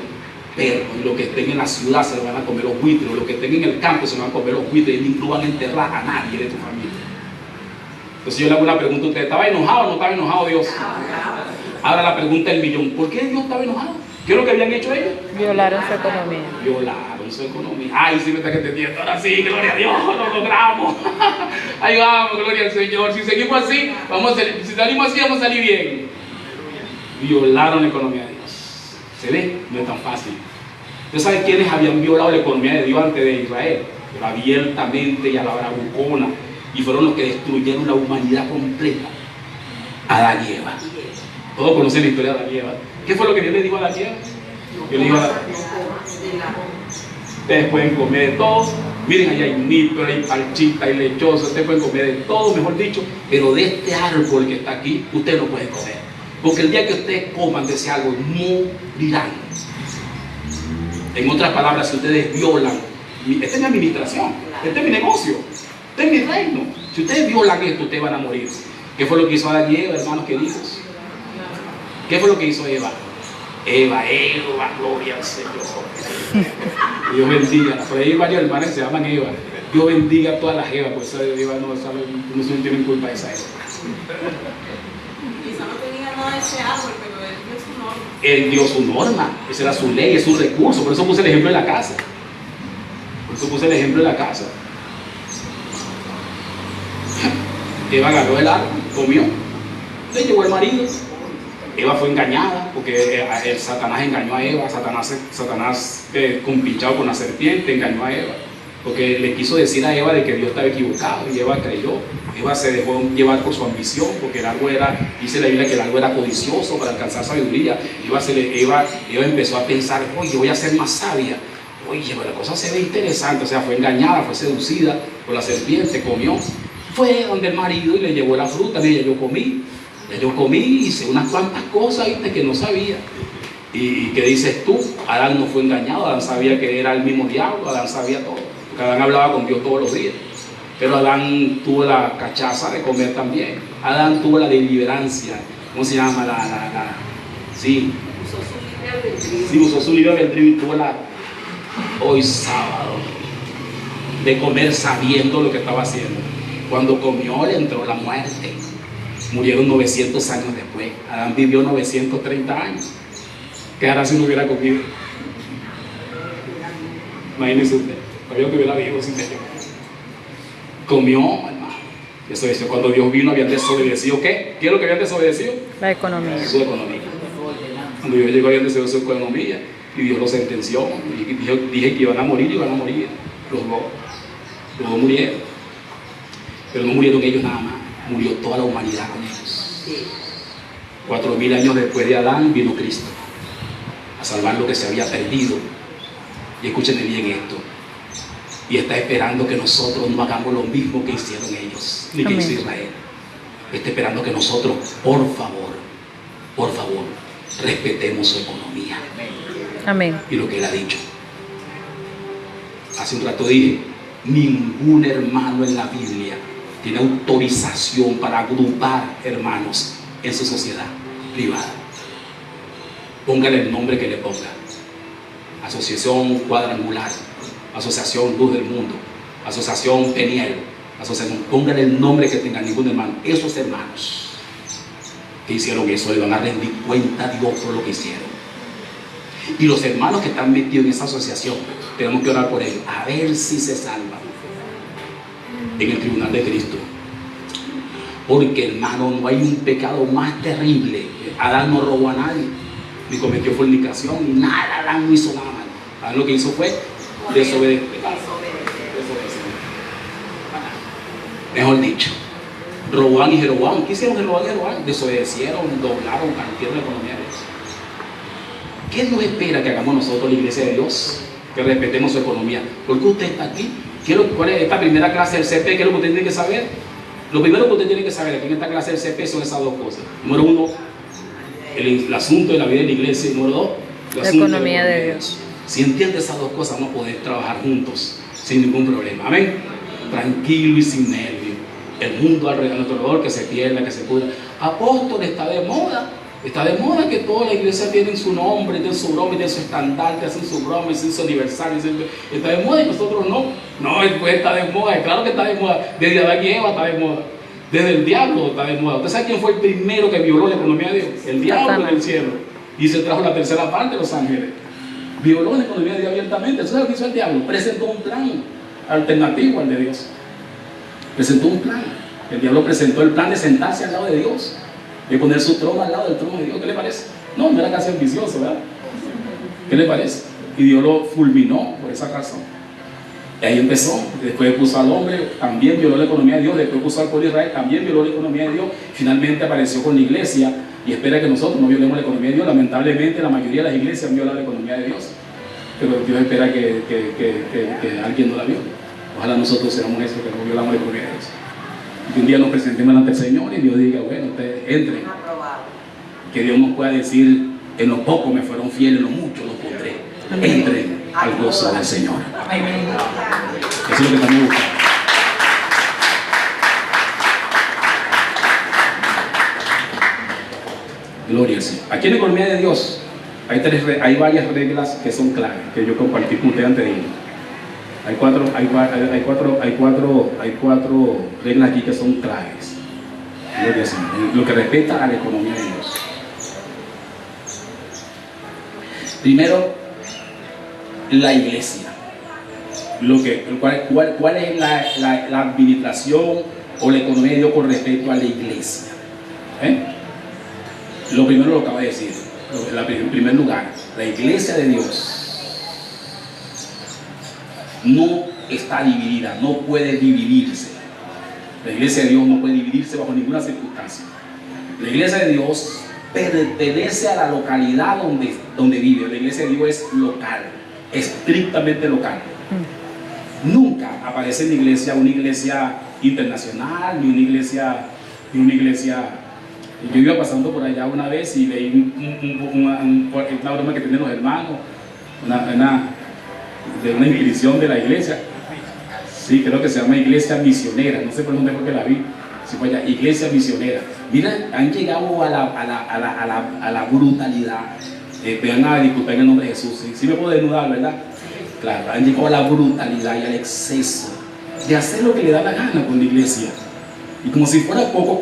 perros, y los que estén en la ciudad se lo van a comer los buitres, los que estén en el campo se lo van a comer los buitres, y no van a enterrar a nadie de tu familia. Entonces yo le hago una pregunta a usted, ¿estaba enojado o no estaba enojado Dios? Ahora la pregunta del millón, ¿por qué Dios estaba enojado? ¿Qué es lo que habían hecho ellos? Violaron su economía. Violaron su economía. Ay, sí me está entendiendo. Ahora sí, gloria a Dios, lo logramos. Ahí vamos, gloria al Señor. Si seguimos así, si salimos así, vamos a salir bien. Violaron la economía de Dios. ¿Se ve? No es tan fácil. ¿Usted sabe quiénes habían violado la economía de Dios antes de Israel? Pero abiertamente y a la bravucona. y fueron los que destruyeron la humanidad completa. Adán y Eva. Todos conocen la historia de Adán y Eva. ¿Qué fue lo que Dios le dijo a Adán y Eva? Dios le dijo a Adán: ustedes pueden comer de todo. Miren, allá hay níspero, hay palchita, hay lechoso. Ustedes pueden comer de todo, mejor dicho. Pero de este árbol que está aquí, ustedes no pueden comer. Porque el día que ustedes coman de ese árbol, morirán. En otras palabras, si ustedes violan, esta es mi administración, este es mi negocio, este es mi reino. Si ustedes violan esto, ustedes van a morir. ¿Qué fue lo que hizo Adán y Eva, hermanos queridos? ¿Qué fue lo que hizo Eva? Eva, gloria al Señor. Dios bendiga. Por ahí hay varios hermanos que se llaman Eva. Dios bendiga a todas las Evas, pues Eva no tienen culpa de esa Eva. Quizá no tenía nada de ese árbol, pero él dio su norma. Él dio su norma, esa era su ley, es su recurso. Por eso puse el ejemplo de la casa. Eva agarró el árbol, comió, le llevó el marido. Eva fue engañada porque el Satanás engañó a Eva. Satanás compinchado con la serpiente engañó a Eva porque le quiso decir a Eva de que Dios estaba equivocado, y Eva creyó. Eva se dejó llevar por su ambición, porque el árbol era, dice la Biblia que el árbol era codicioso para alcanzar sabiduría. Eva empezó a pensar: oye, voy a ser más sabia. Oye, pero la cosa se ve interesante. O sea, fue engañada, fue seducida por la serpiente, comió. Fue donde el marido y le llevó la fruta. Mira, yo comí, hice unas cuantas cosas, ¿viste?, que no sabía. ¿Y qué dices tú? Adán no fue engañado. Adán sabía que era el mismo diablo. Adán sabía todo, porque Adán hablaba con Dios todos los días. Pero Adán tuvo la cachaza de comer también. Adán tuvo la deliberancia. ¿Cómo se llama? Sí. Usó su libre albedrío y tuvo hoy sábado, de comer sabiendo lo que estaba haciendo. Cuando comió, le entró la muerte. Murieron 900 años después. Adán vivió 930 años. ¿Qué hará si no hubiera comido? Imagínese usted, todavía que hubiera vivo sin ello. Comió, hermano. Eso decía, cuando Dios vino habían desobedecido. ¿Qué? ¿Qué es lo que habían desobedecido? La economía. Su economía. Cuando Dios llegó habían desobedecido su economía y Dios lo sentenció. Y dije que iban a morir. Los dos murieron. Pero no murieron ellos nada más. Murió toda la humanidad con ellos. 4000 años después de Adán vino Cristo a salvar lo que se había perdido. Y escúchenme bien esto. Y está esperando que nosotros no hagamos lo mismo que hicieron ellos, ni que hizo Israel. Está esperando que nosotros, por favor, respetemos su economía. Amén. Y lo que él ha dicho. Hace un rato dije: ningún hermano en la Biblia tiene autorización para agrupar hermanos en su sociedad privada. Póngale el nombre que le ponga: Asociación Cuadrangular, Asociación Luz del Mundo, Asociación Peniel, Asociación. Póngale el nombre que tenga, ningún hermano. Esos hermanos que hicieron eso le van a rendir cuenta a Dios por lo que hicieron. Y los hermanos que están metidos en esa asociación, tenemos que orar por ellos, a ver si se salvan en el tribunal de Cristo. Porque, hermano, no hay un pecado más terrible. Adán no robó a nadie, ni cometió fornicación, ni nada. Adán no hizo nada malo. Adán lo que hizo fue desobedecer. Mejor dicho, Roboam y Jeroboam. ¿Qué hicieron Jeroboam y Jeroboam? Desobedecieron, doblaron, partieron la economía de Dios. ¿Qué nos espera que hagamos nosotros, la iglesia de Dios? Que respetemos su economía. ¿Por qué usted está aquí? ¿Cuál es esta primera clase del CP? ¿Qué es lo que usted tiene que saber? Lo primero que usted tiene que saber aquí en esta clase del CP son esas dos cosas. Número uno, el asunto de la vida de la iglesia. Y número dos, la economía de Dios. Si entiende esas dos cosas, vamos a poder trabajar juntos sin ningún problema. Amén. Tranquilo y sin nervio. El mundo alrededor que se pierda, que se pudra. Apóstol, está de moda. Está de moda que toda la iglesia tiene su nombre, tiene su broma, tiene su estandarte, hacen su broma, hacen su aniversario. Está de moda y nosotros no. No, pues está de moda, claro que está de moda. Desde Adán y Eva está de moda. Desde el diablo está de moda. ¿Usted sabe quién fue el primero que violó la economía de Dios? El diablo en el cielo. Y se trajo la tercera parte de los ángeles. Violó la economía de Dios abiertamente. ¿Usted sabe lo que hizo el diablo? Presentó un plan alternativo al de Dios. Presentó un plan. El diablo presentó el plan de sentarse al lado de Dios y poner su trono al lado del trono de Dios. ¿Qué le parece? No era casi ambicioso, ¿verdad? ¿Qué le parece? Y Dios lo fulminó por esa razón. Y ahí empezó. Después puso al hombre, también violó la economía de Dios. Después puso al pueblo de Israel, también violó la economía de Dios. Finalmente apareció con la iglesia y espera que nosotros no violemos la economía de Dios. Lamentablemente la mayoría de las iglesias han violado la economía de Dios, pero Dios espera que alguien no la viole. Ojalá nosotros seamos eso, que no violamos la economía de Dios. Que un día nos presentemos delante del Señor y Dios diga, bueno, ustedes entren. Que Dios nos pueda decir, en lo poco me fueron fieles, en lo mucho los pondré. Entren al gozo del Señor. Eso es lo que estamos buscando. Gloria al Señor. Aquí en la economía de Dios hay varias reglas que son claves, que yo compartí con ustedes antes de ir. Hay cuatro reglas aquí que son claves. Gloria al Señor. Lo que respecta a la economía de Dios. Primero, la iglesia. ¿Cuál es la administración o la economía de Dios con respecto a la iglesia? Lo primero lo acabo de decir. En primer lugar, la iglesia de Dios no está dividida, no puede dividirse. La iglesia de Dios no puede dividirse bajo ninguna circunstancia. La iglesia de Dios pertenece a la localidad donde vive. La iglesia de Dios es local, estrictamente local. Nunca aparece en la iglesia una iglesia internacional, ni una iglesia. Yo iba pasando por allá una vez y leí una broma que tienen los hermanos, de una inscripción de la iglesia. Sí, creo que se llama iglesia misionera, no sé por dónde fue que la vi. Sí, fue allá, iglesia misionera. Mira, han llegado a la brutalidad. Vean a disculpar en el nombre de Jesús. ¿Sí me puedo desnudar, verdad? Claro, han llegado a la brutalidad y al exceso de hacer lo que le da la gana con la iglesia. Y como si fuera poco,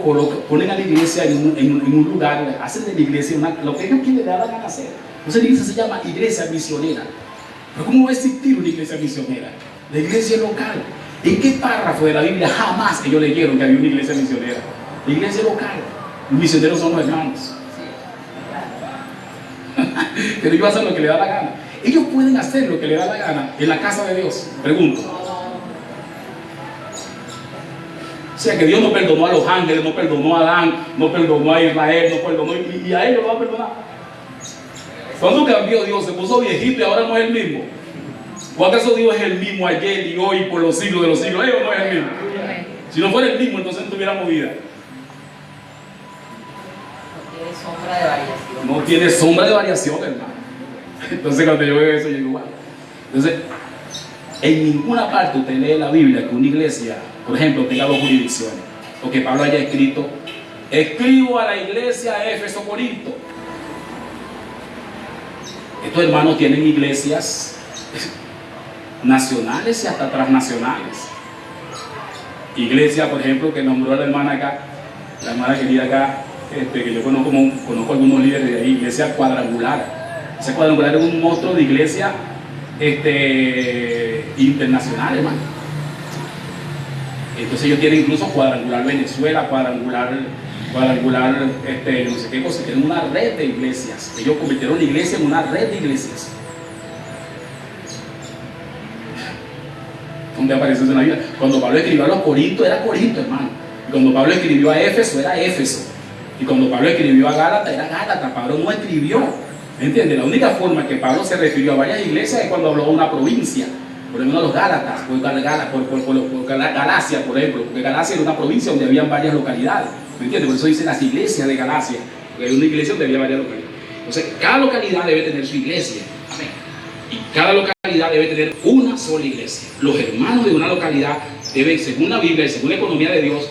ponen a la iglesia en un lugar, hacen de la iglesia lo que ellos quieren, le da la gana hacer. Entonces la iglesia se llama iglesia misionera. Pero ¿cómo va a existir una iglesia misionera? La iglesia local. ¿En qué párrafo de la Biblia jamás ellos leyeron que había una iglesia misionera? La iglesia local. Los misioneros son los hermanos. Pero ellos hacen lo que le da la gana. Ellos pueden hacer lo que le da la gana en la casa de Dios. Pregunto. O sea que Dios no perdonó a los ángeles, no perdonó a Adán, no perdonó a Israel, no perdonó, y a ellos lo va a perdonar. ¿Cuándo cambió Dios? Se puso viejito y ahora no es el mismo. ¿O acaso Dios es el mismo ayer y hoy por los siglos de los siglos? Él no es el mismo. Si no fuera el mismo, entonces no tuviéramos vida. No tiene sombra de variación, hermano. Entonces cuando yo veo eso, yo digo, wow. Entonces, en ninguna parte usted lee la Biblia que una iglesia, por ejemplo, tenga dos jurisdicciones. O que Pablo haya escrito, escribo a la iglesia de Éfeso, Corinto. Estos hermanos tienen iglesias nacionales y hasta transnacionales. Iglesia, por ejemplo, que nombró a la hermana acá, la hermana querida acá, que yo conozco algunos líderes de ahí, iglesia cuadrangular. Esa cuadrangular es un monstruo de iglesia internacional, hermano. Entonces ellos tienen incluso cuadrangular Venezuela, cuadrangular no sé qué cosa, tienen una red de iglesias. Ellos convirtieron la iglesia en una red de iglesias. ¿Dónde aparece eso en la Biblia? Cuando Pablo escribió a los Corintos, era Corinto, hermano. Y cuando Pablo escribió a Éfeso, era Éfeso. Y cuando Pablo escribió a Gálatas, era Gálatas. Pablo no escribió. ¿Entiendes? La única forma que Pablo se refirió a varias iglesias es cuando habló de una provincia. Por ejemplo, los Gálatas, por Galacia, por ejemplo, porque Galacia era una provincia donde habían varias localidades. ¿Me entiendes? Por eso dicen las iglesias de Galacia, porque hay una iglesia donde había varias localidades. Entonces, cada localidad debe tener su iglesia. Amén. Y cada localidad debe tener una sola iglesia. Los hermanos de una localidad deben, según la Biblia y según la economía de Dios,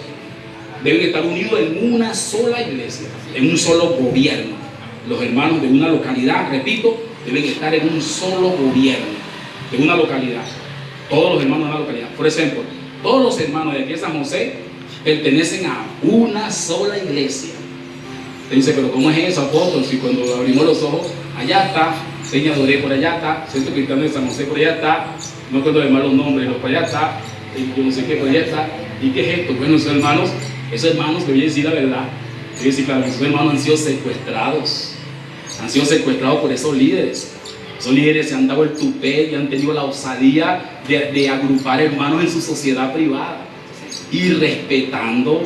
deben estar unidos en una sola iglesia, en un solo gobierno. Los hermanos de una localidad, repito, deben estar en un solo gobierno de una localidad. Todos los hermanos de una localidad. Por ejemplo, todos los hermanos de aquí de San José pertenecen a una sola iglesia. Usted dice, pero ¿cómo es eso, apóstol? Si cuando abrimos los ojos, allá está Seña Doré, por allá está Centro Cristiano de San José, por allá está, no recuerdo de mal los nombres, por allá está, yo no sé qué, por allá está. ¿Y qué es esto? Bueno, esos hermanos, que voy a decir la verdad, voy a decir, claro, esos hermanos han sido secuestrados por esos líderes. Esos líderes se han dado el tupé y han tenido la osadía de agrupar hermanos en su sociedad privada y respetando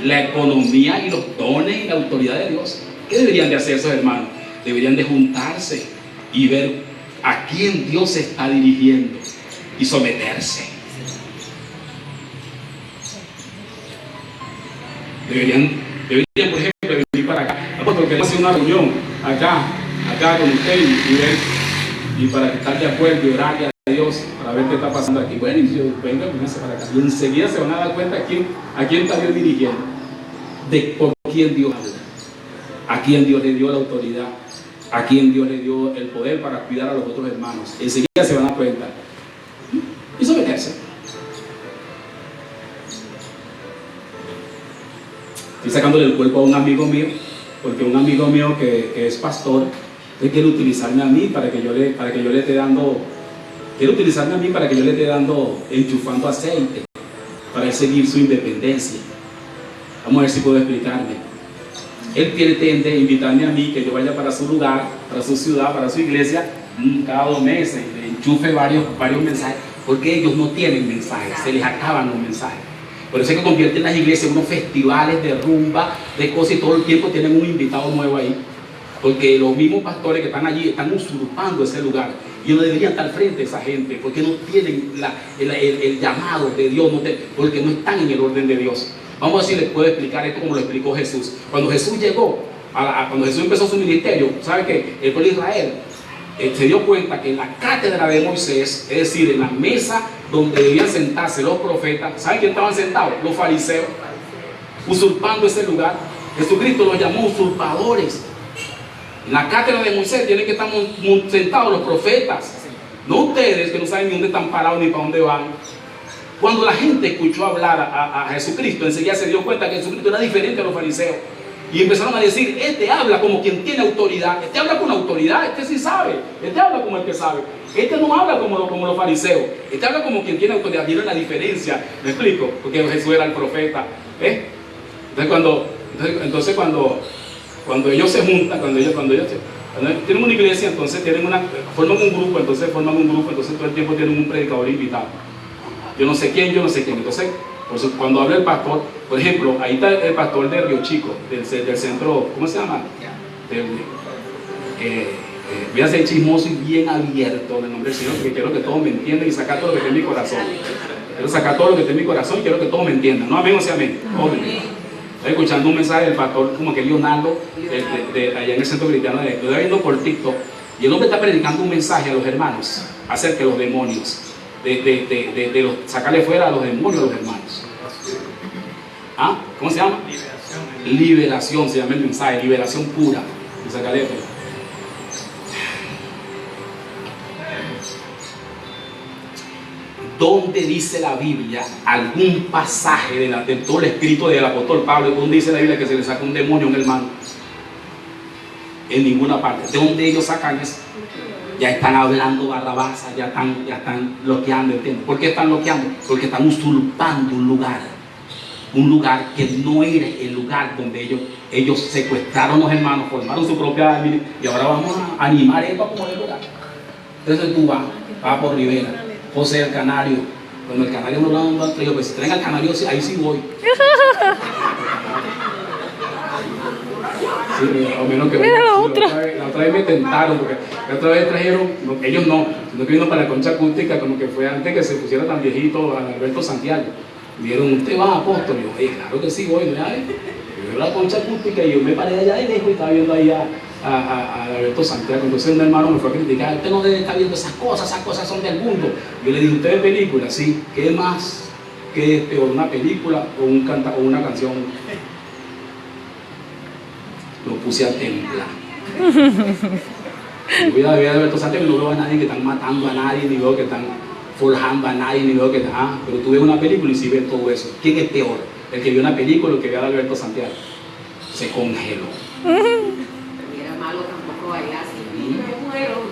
la economía y los dones y la autoridad de Dios. ¿Qué deberían de hacer esos hermanos? Deberían de juntarse y ver a quién Dios se está dirigiendo y someterse. Deberían, por ejemplo, venir para acá. Porque queremos hacer una reunión acá con usted y ver, y para estar de acuerdo y orarle a Dios para ver qué está pasando aquí. Bueno, y yo, venga, pónganse para acá. Y enseguida se van a dar cuenta a quién está Dios dirigiendo, de por quién Dios habla, a quién Dios le dio la autoridad, a quién Dios le dio el poder para cuidar a los otros hermanos. Enseguida se van a dar cuenta y someterse. Estoy sacándole el cuerpo a un amigo mío, porque un amigo mío que es pastor, él quiere utilizarme a mí para que yo le esté dando, enchufando aceite, para él seguir su independencia. Vamos a ver si puedo explicarme. Él pretende invitarme a mí que yo vaya para su lugar, para su ciudad, para su iglesia, cada 2 meses, le enchufe varios mensajes, porque ellos no tienen mensajes, se les acaban los mensajes. Por eso es que convierten las iglesias en unos festivales de rumba, de cosas, y todo el tiempo tienen un invitado nuevo ahí. Porque los mismos pastores que están allí están usurpando ese lugar. Y no deberían estar frente a esa gente, porque no tienen el llamado de Dios, porque no están en el orden de Dios. Vamos a ver si les puedo explicar esto como lo explicó Jesús. Cuando Jesús llegó, cuando Jesús empezó su ministerio, ¿sabe qué? El pueblo de Israel se dio cuenta que en la cátedra de Moisés, es decir, en la mesa donde debían sentarse los profetas, ¿saben quién estaban sentados? Los fariseos, usurpando ese lugar. Jesucristo los llamó usurpadores. En la cátedra de Moisés tienen que estar sentados los profetas, no ustedes que no saben ni dónde están parados ni para dónde van. Cuando la gente escuchó hablar a Jesucristo, enseguida se dio cuenta que Jesucristo era diferente a los fariseos. Y empezaron a decir, este habla como quien tiene autoridad, este habla con autoridad, este sí sabe, este habla como el que sabe, este no habla como los fariseos, este habla como quien tiene autoridad. ¿Vieron la diferencia? ¿Me explico? Porque Jesús era el profeta. Entonces cuando ellos se juntan, cuando ellos tienen una iglesia, entonces forman un grupo, entonces todo el tiempo tienen un predicador invitado. Yo no sé quién. Entonces, cuando habla el pastor, por ejemplo, ahí está el pastor de Río Chico, del centro, ¿cómo se llama? Voy a ser chismoso y bien abierto en el nombre del Señor, porque quiero que todos me entiendan y sacar todo lo que esté en mi corazón. Quiero sacar todo lo que esté en mi corazón y quiero que todos me entiendan. No, amén o sea amén. Estoy escuchando un mensaje del pastor como que Leonardo, allá en el centro cristiano, lo estoy viendo por TikTok, y el hombre está predicando un mensaje a los hermanos acerca de los demonios, de sacarle fuera a los demonios a los hermanos. ¿Ah? ¿Cómo se llama? Liberación se llama el mensaje, liberación pura, de sacarle fuera. ¿Dónde dice la Biblia algún pasaje de todo el escrito del apóstol Pablo? ¿Dónde dice la Biblia que se le saca un demonio a un hermano? En ninguna parte. ¿De dónde ellos sacan eso? Ya están hablando barrabasa, ya están bloqueando, ¿entiendes? ¿Por qué están bloqueando? Porque están usurpando un lugar que no era el lugar donde ellos secuestraron a los hermanos, formaron su propia arma, y ahora vamos a animar esto a como el lugar. Entonces tú vas por Rivera, José el Canario. Cuando el Canario no lo han traído, pues si traen al Canario, ahí sí voy. Sí, o menos que mira la otra vez me tentaron, porque la otra vez trajeron, ellos no, sino que vino para la concha acústica, como que fue antes que se pusiera tan viejito, a Alberto Santiago. Me dijeron, ¿usted va, apóstol? Y yo, oye, claro que sí voy, ¿no? Yo veo la concha acústica y yo me paré allá de lejos y estaba viendo ahí a Alberto Santiago. Entonces un hermano me fue a criticar, usted no debe estar viendo esas cosas son del mundo. Yo le dije, ¿usted ve películas? Sí. ¿Qué más? ¿Qué es peor, una película o una canción? Lo puse a temblar. Yo voy a ver a Alberto Santiago y no veo a nadie que están matando a nadie, ni veo que están forjando a nadie, ni veo que pero tú ves una película y sí ves todo eso. ¿Quién es peor? ¿El que vio una película o el que vio a Alberto Santiago? Se congeló. Era malo tampoco bailar así. Me muero.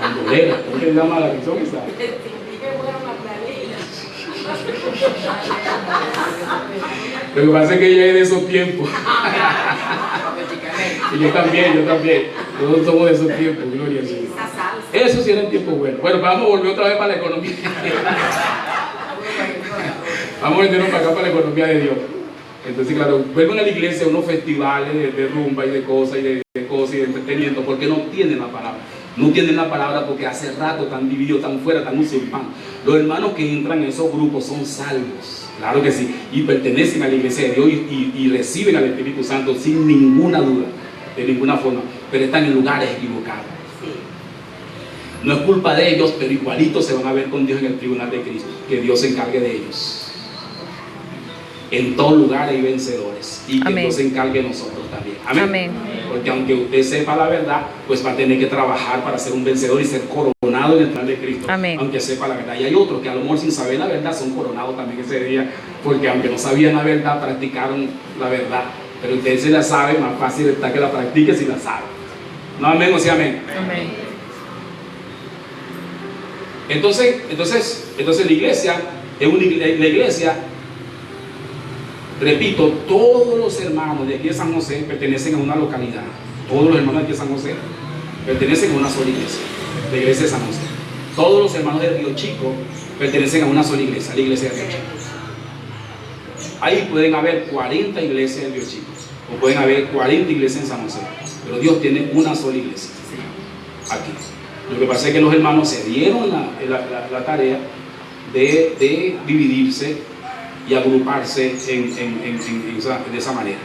Bandolera, ¿cómo se llama la canción esa? Me muero Magdalena. Lo que pasa es que ya en esos tiempos. Y yo también. Todos somos de esos tiempos, gloria al Señor. Esa salsa. Eso sí era en tiempo bueno. Bueno, vamos a volver otra vez para la economía. Vamos a meternos para acá para la economía de Dios. Entonces, claro, vuelven a la iglesia unos festivales de rumba y de cosas y de entretenimiento porque no tienen la palabra. No tienen la palabra porque hace rato están divididos, están fuera, están usurpando. Los hermanos que entran en esos grupos son salvos, claro que sí, y pertenecen a la iglesia de Dios y reciben al Espíritu Santo sin ninguna duda, de ninguna forma, pero están en lugares equivocados. No es culpa de ellos, pero igualito se van a ver con Dios en el tribunal de Cristo. Que Dios se encargue de ellos. En todo lugar hay vencedores. Y que Dios se encargue de nosotros también. Amén. Amén. Porque aunque usted sepa la verdad, pues va a tener que trabajar para ser un vencedor y ser coronado en el tribunal de Cristo. Amén. Aunque sepa la verdad. Y hay otros que a lo mejor sin saber la verdad son coronados también ese día. Porque aunque no sabían la verdad, practicaron la verdad. Pero usted se la sabe, más fácil está que la practique si la sabe. ¿No? Amén o sí, amén. Amén. Entonces la iglesia, la iglesia, repito, todos los hermanos de aquí de San José pertenecen a una localidad. Todos los hermanos de aquí de San José pertenecen a una sola iglesia, la iglesia de San José. Todos los hermanos de Río Chico pertenecen a una sola iglesia, la iglesia de Río Chico. Ahí pueden haber 40 iglesias en Río Chico, o pueden haber 40 iglesias en San José, pero Dios tiene una sola iglesia aquí. Lo que pasa es que los hermanos se dieron la tarea de dividirse y agruparse de esa manera.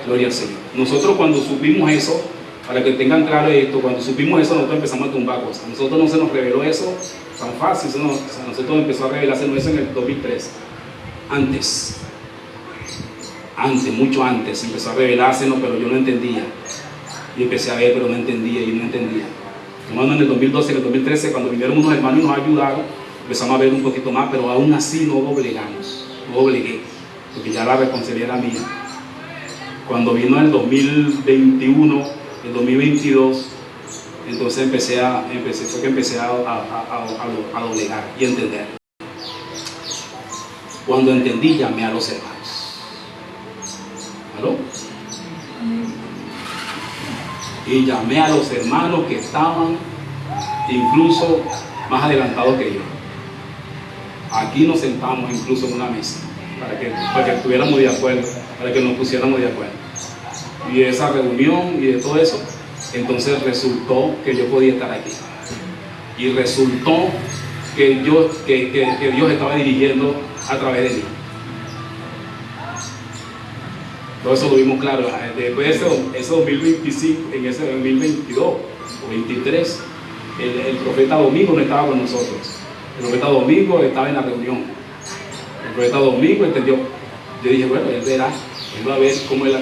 Gloria al Señor. Nosotros cuando supimos eso, para que tengan claro esto, cuando supimos eso nosotros empezamos a tumbar cosas. A nosotros no se nos reveló eso tan fácil, a nosotros empezó a revelarse eso en el 2003. Mucho antes empezó a revelársenos, pero yo no entendía. Y empecé a ver, pero no entendía. Hermano, en el 2012, en el 2013, cuando vinieron unos hermanos y nos ayudaron, empezamos a ver un poquito más, pero aún así no doblegué, porque ya la responsabilidad era mía. Cuando vino el 2021, el 2022, entonces empecé a doblegar y entender. Cuando entendí, llamé a los hermanos. ¿Aló? Y llamé a los hermanos que estaban incluso más adelantados que yo. Aquí nos sentamos incluso en una mesa para que estuviéramos de acuerdo, para que nos pusiéramos de acuerdo. Y de esa reunión y de todo eso, entonces resultó que yo podía estar aquí. Y resultó que Dios estaba dirigiendo a través de mí. Todo eso lo vimos claro. Después de ese 2025, en ese 2022 o 2023, el profeta Domingo no estaba con nosotros. El profeta Domingo estaba en la reunión. El profeta Domingo entendió. Yo dije, bueno, él verá, él va a ver cómo es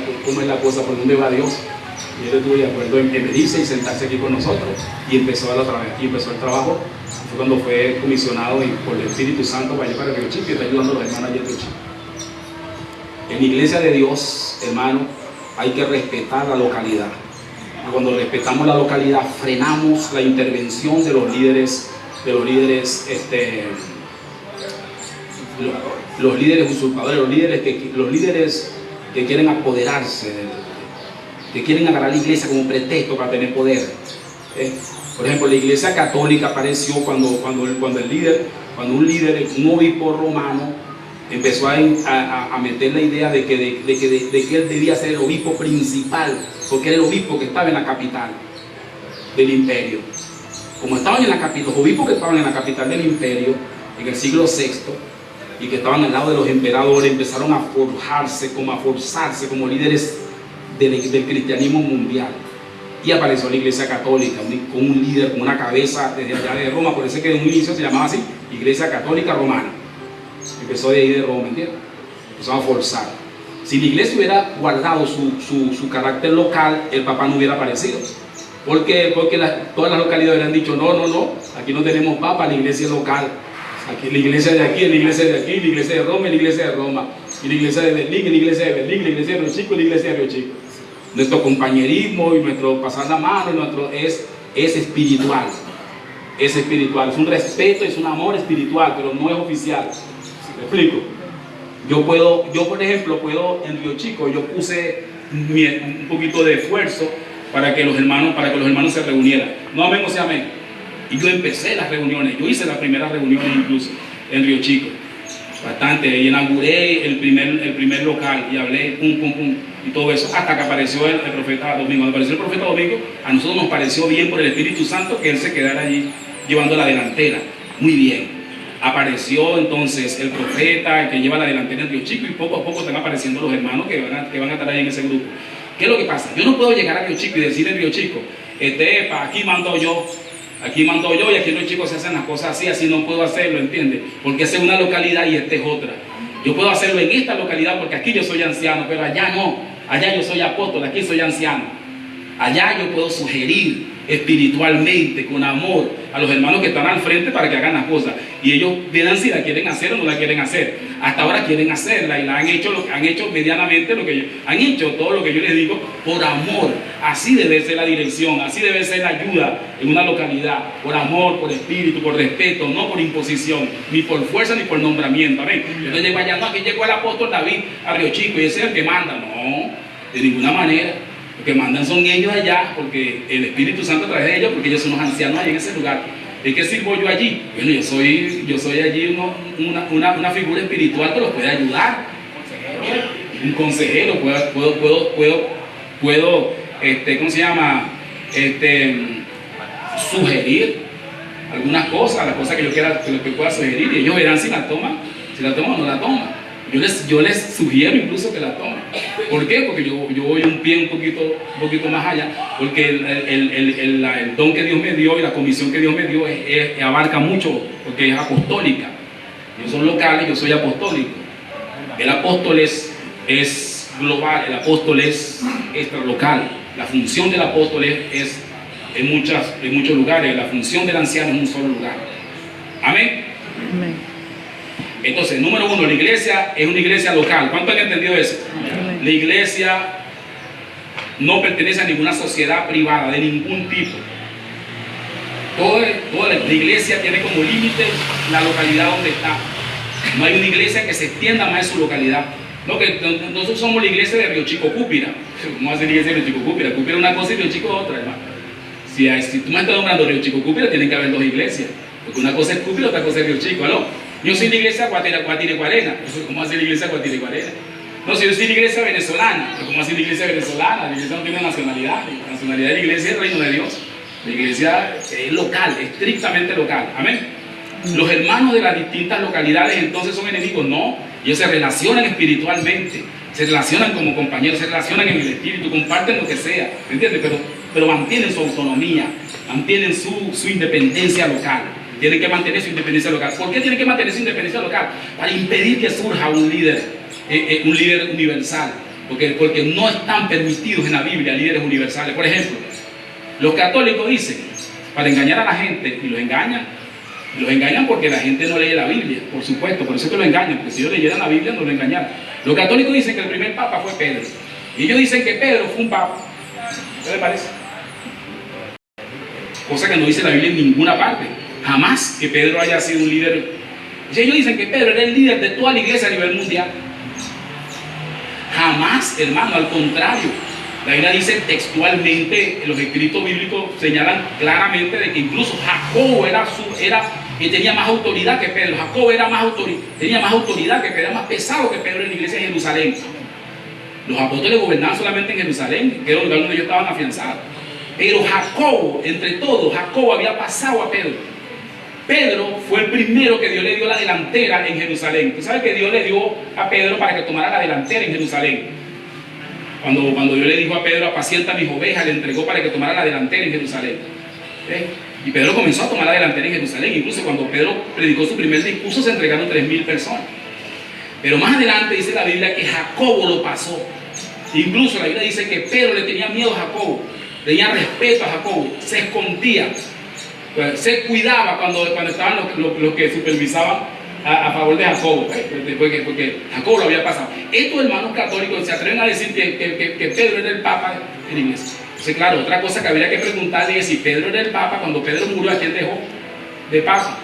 la cosa, por dónde va Dios. Y él estuvo de acuerdo en venirse y sentarse aquí con nosotros. Y empezó el trabajo. Fue cuando fue comisionado por el Espíritu Santo para ir para Río Chico y está ayudando a los hermanos allí en Río Chico. En la iglesia de Dios, hermano, hay que respetar la localidad. Y cuando respetamos la localidad, frenamos la intervención de los líderes usurpadores, los líderes que quieren apoderarse, que quieren agarrar la iglesia como pretexto para tener poder. Por ejemplo, la iglesia católica apareció cuando un líder, un obispo romano, empezó a meter la idea de que él debía ser el obispo principal, porque era el obispo que estaba en la capital del imperio. Como estaban en la capital, los obispos que estaban en la capital del imperio en el siglo VI y que estaban al lado de los emperadores, empezaron a forzarse como líderes del cristianismo mundial. Y apareció la iglesia católica con un líder, con una cabeza desde allá de Roma. Por eso que en un inicio se llamaba así, Iglesia Católica Romana. Empezó de ahí de Roma, ¿entiendes? Empezó a forzar. Si la iglesia hubiera guardado su carácter local, el Papa no hubiera aparecido. Porque todas las localidades hubieran dicho, no, aquí no tenemos Papa, la iglesia es local. Aquí la iglesia de aquí, la iglesia de aquí, la iglesia de Roma, la iglesia de Roma. Y la iglesia de Berlín, la iglesia de Berlín, la iglesia de Río Chico, la iglesia de Río Chico. Nuestro compañerismo y nuestro pasar la mano es espiritual. Es espiritual, es un respeto, es un amor espiritual, pero no es oficial. ¿Me explico? Yo por ejemplo, en Río Chico, yo puse un poquito de esfuerzo para que los hermanos se reunieran. No amén, o sea amén. Y yo empecé las reuniones, yo hice las primeras reuniones incluso en Río Chico. Bastante, y inauguré el primer local y hablé pum, y todo eso, hasta que apareció el profeta Domingo. Cuando apareció el profeta Domingo, a nosotros nos pareció bien por el Espíritu Santo que él se quedara allí llevando la delantera. Muy bien. Apareció entonces el profeta que lleva la delantera en Río Chico, y poco a poco están apareciendo los hermanos que van a estar ahí en ese grupo. ¿Qué es lo que pasa? Yo no puedo llegar a Río Chico y decir en Río Chico, aquí mando yo, y aquí en Río Chico se hacen las cosas así no puedo hacerlo, ¿entiendes? Porque esa es una localidad y esta es otra. Yo puedo hacerlo en esta localidad porque aquí yo soy anciano, pero allá no. Allá yo soy apóstol, aquí soy anciano. Allá yo puedo sugerir espiritualmente, con amor, a los hermanos que están al frente para que hagan las cosas. Y ellos verán si la quieren hacer o no la quieren hacer. Hasta ahora quieren hacerla y la han hecho medianamente han hecho todo lo que yo les digo por amor. Así debe ser la dirección, así debe ser la ayuda en una localidad. Por amor, por espíritu, por respeto, no por imposición, ni por fuerza ni por nombramiento. Amén. Yo no llego allá, no, aquí llegó el apóstol David a Río Chico y ese es el que manda. No, de ninguna manera. Los que mandan son ellos allá, porque el Espíritu Santo a través de ellos, porque ellos son los ancianos allá en ese lugar. ¿De qué sirvo yo allí? Bueno, yo soy allí una figura espiritual que los puede ayudar. Un consejero, puedo ¿cómo se llama? Sugerir algunas cosas, las cosas que yo pueda sugerir, y ellos verán si la toman o no la toman. Yo les sugiero incluso que la tomen. ¿Por qué? Porque yo voy un pie un poquito más allá, porque el don que Dios me dio y la comisión que Dios me dio abarca mucho, porque es apostólica. Ellos son locales, yo soy apostólico. El apóstol es global, el apóstol es extralocal. La función del apóstol es en muchos lugares, la función del anciano es en un solo lugar. Amén. Amén. Entonces, número uno, la iglesia es una iglesia local. ¿Cuánto han entendido eso? Amén. La iglesia no pertenece a ninguna sociedad privada de ningún tipo. Toda la iglesia tiene como límite la localidad donde está. No hay una iglesia que se extienda más en su localidad. No, que nosotros somos la iglesia de Río Chico Cúpira. ¿Cómo hace la iglesia de Río Chico Cúpira? Cúpira es una cosa y Río Chico es otra, hermano. Si tú me estás nombrando Río Chico Cúpira, tienen que haber dos iglesias. Porque una cosa es Cúpira, otra cosa es Río Chico. ¿Aló? Yo soy la iglesia Guatire-Guarena. ¿Cómo hace la iglesia Guatire-Guarena? No, si yo soy la iglesia venezolana. ¿Cómo hace la iglesia venezolana? La iglesia no tiene nacionalidad. La nacionalidad de la iglesia es el reino de Dios. La iglesia es local, estrictamente local. Amén. Los hermanos de las distintas localidades entonces son enemigos. No, ellos se relacionan espiritualmente, se relacionan como compañeros, se relacionan en el espíritu, comparten lo que sea, ¿me entiendes? Pero mantienen su autonomía, mantienen su independencia local. Tienen que mantener su independencia local. ¿Por qué tienen que mantener su independencia local? Para impedir que surja un líder universal. Porque no están permitidos en la Biblia líderes universales. Por ejemplo, los católicos dicen, para engañar a la gente, y los engañan porque la gente no lee la Biblia, por supuesto, por eso es que lo engañan, porque si ellos leyeran la Biblia no lo engañaran. Los católicos dicen que el primer papa fue Pedro, y ellos dicen que Pedro fue un papa. ¿Qué les parece? Cosa que no dice la Biblia en ninguna parte. Jamás que Pedro haya sido un líder. Ellos dicen que Pedro era el líder de toda la iglesia a nivel mundial. Jamás, hermano, al contrario. La Biblia dice textualmente, los escritos bíblicos señalan claramente de que incluso Jacobo tenía más autoridad que Pedro. Jacobo tenía más autoridad que Pedro, era más pesado que Pedro en la iglesia de Jerusalén. Los apóstoles gobernaban solamente en Jerusalén, que era el lugar donde ellos estaban afianzados. Pero Jacobo, entre todos, Jacobo había pasado a Pedro. Pedro fue el primero que Dios le dio la delantera en Jerusalén. Tú sabes que Dios le dio a Pedro para que tomara la delantera en Jerusalén. Cuando Dios le dijo a Pedro, apacienta mis ovejas, le entregó para que tomara la delantera en Jerusalén. Y Pedro comenzó a tomar la delantera en Jerusalén. Incluso cuando Pedro predicó su primer discurso, se entregaron 3.000 personas. Pero más adelante dice la Biblia que Jacobo lo pasó. Incluso la Biblia dice que Pedro le tenía miedo a Jacobo, tenía respeto a Jacobo, se escondía, se cuidaba cuando estaban los que supervisaban a favor de Jacobo, porque Jacobo lo había pasado. Estos hermanos católicos se atreven a decir que Pedro era el papa de la iglesia. Entonces, claro, otra cosa que habría que preguntarle es si Pedro era el papa. Cuando Pedro murió, ¿a quién dejó de papa?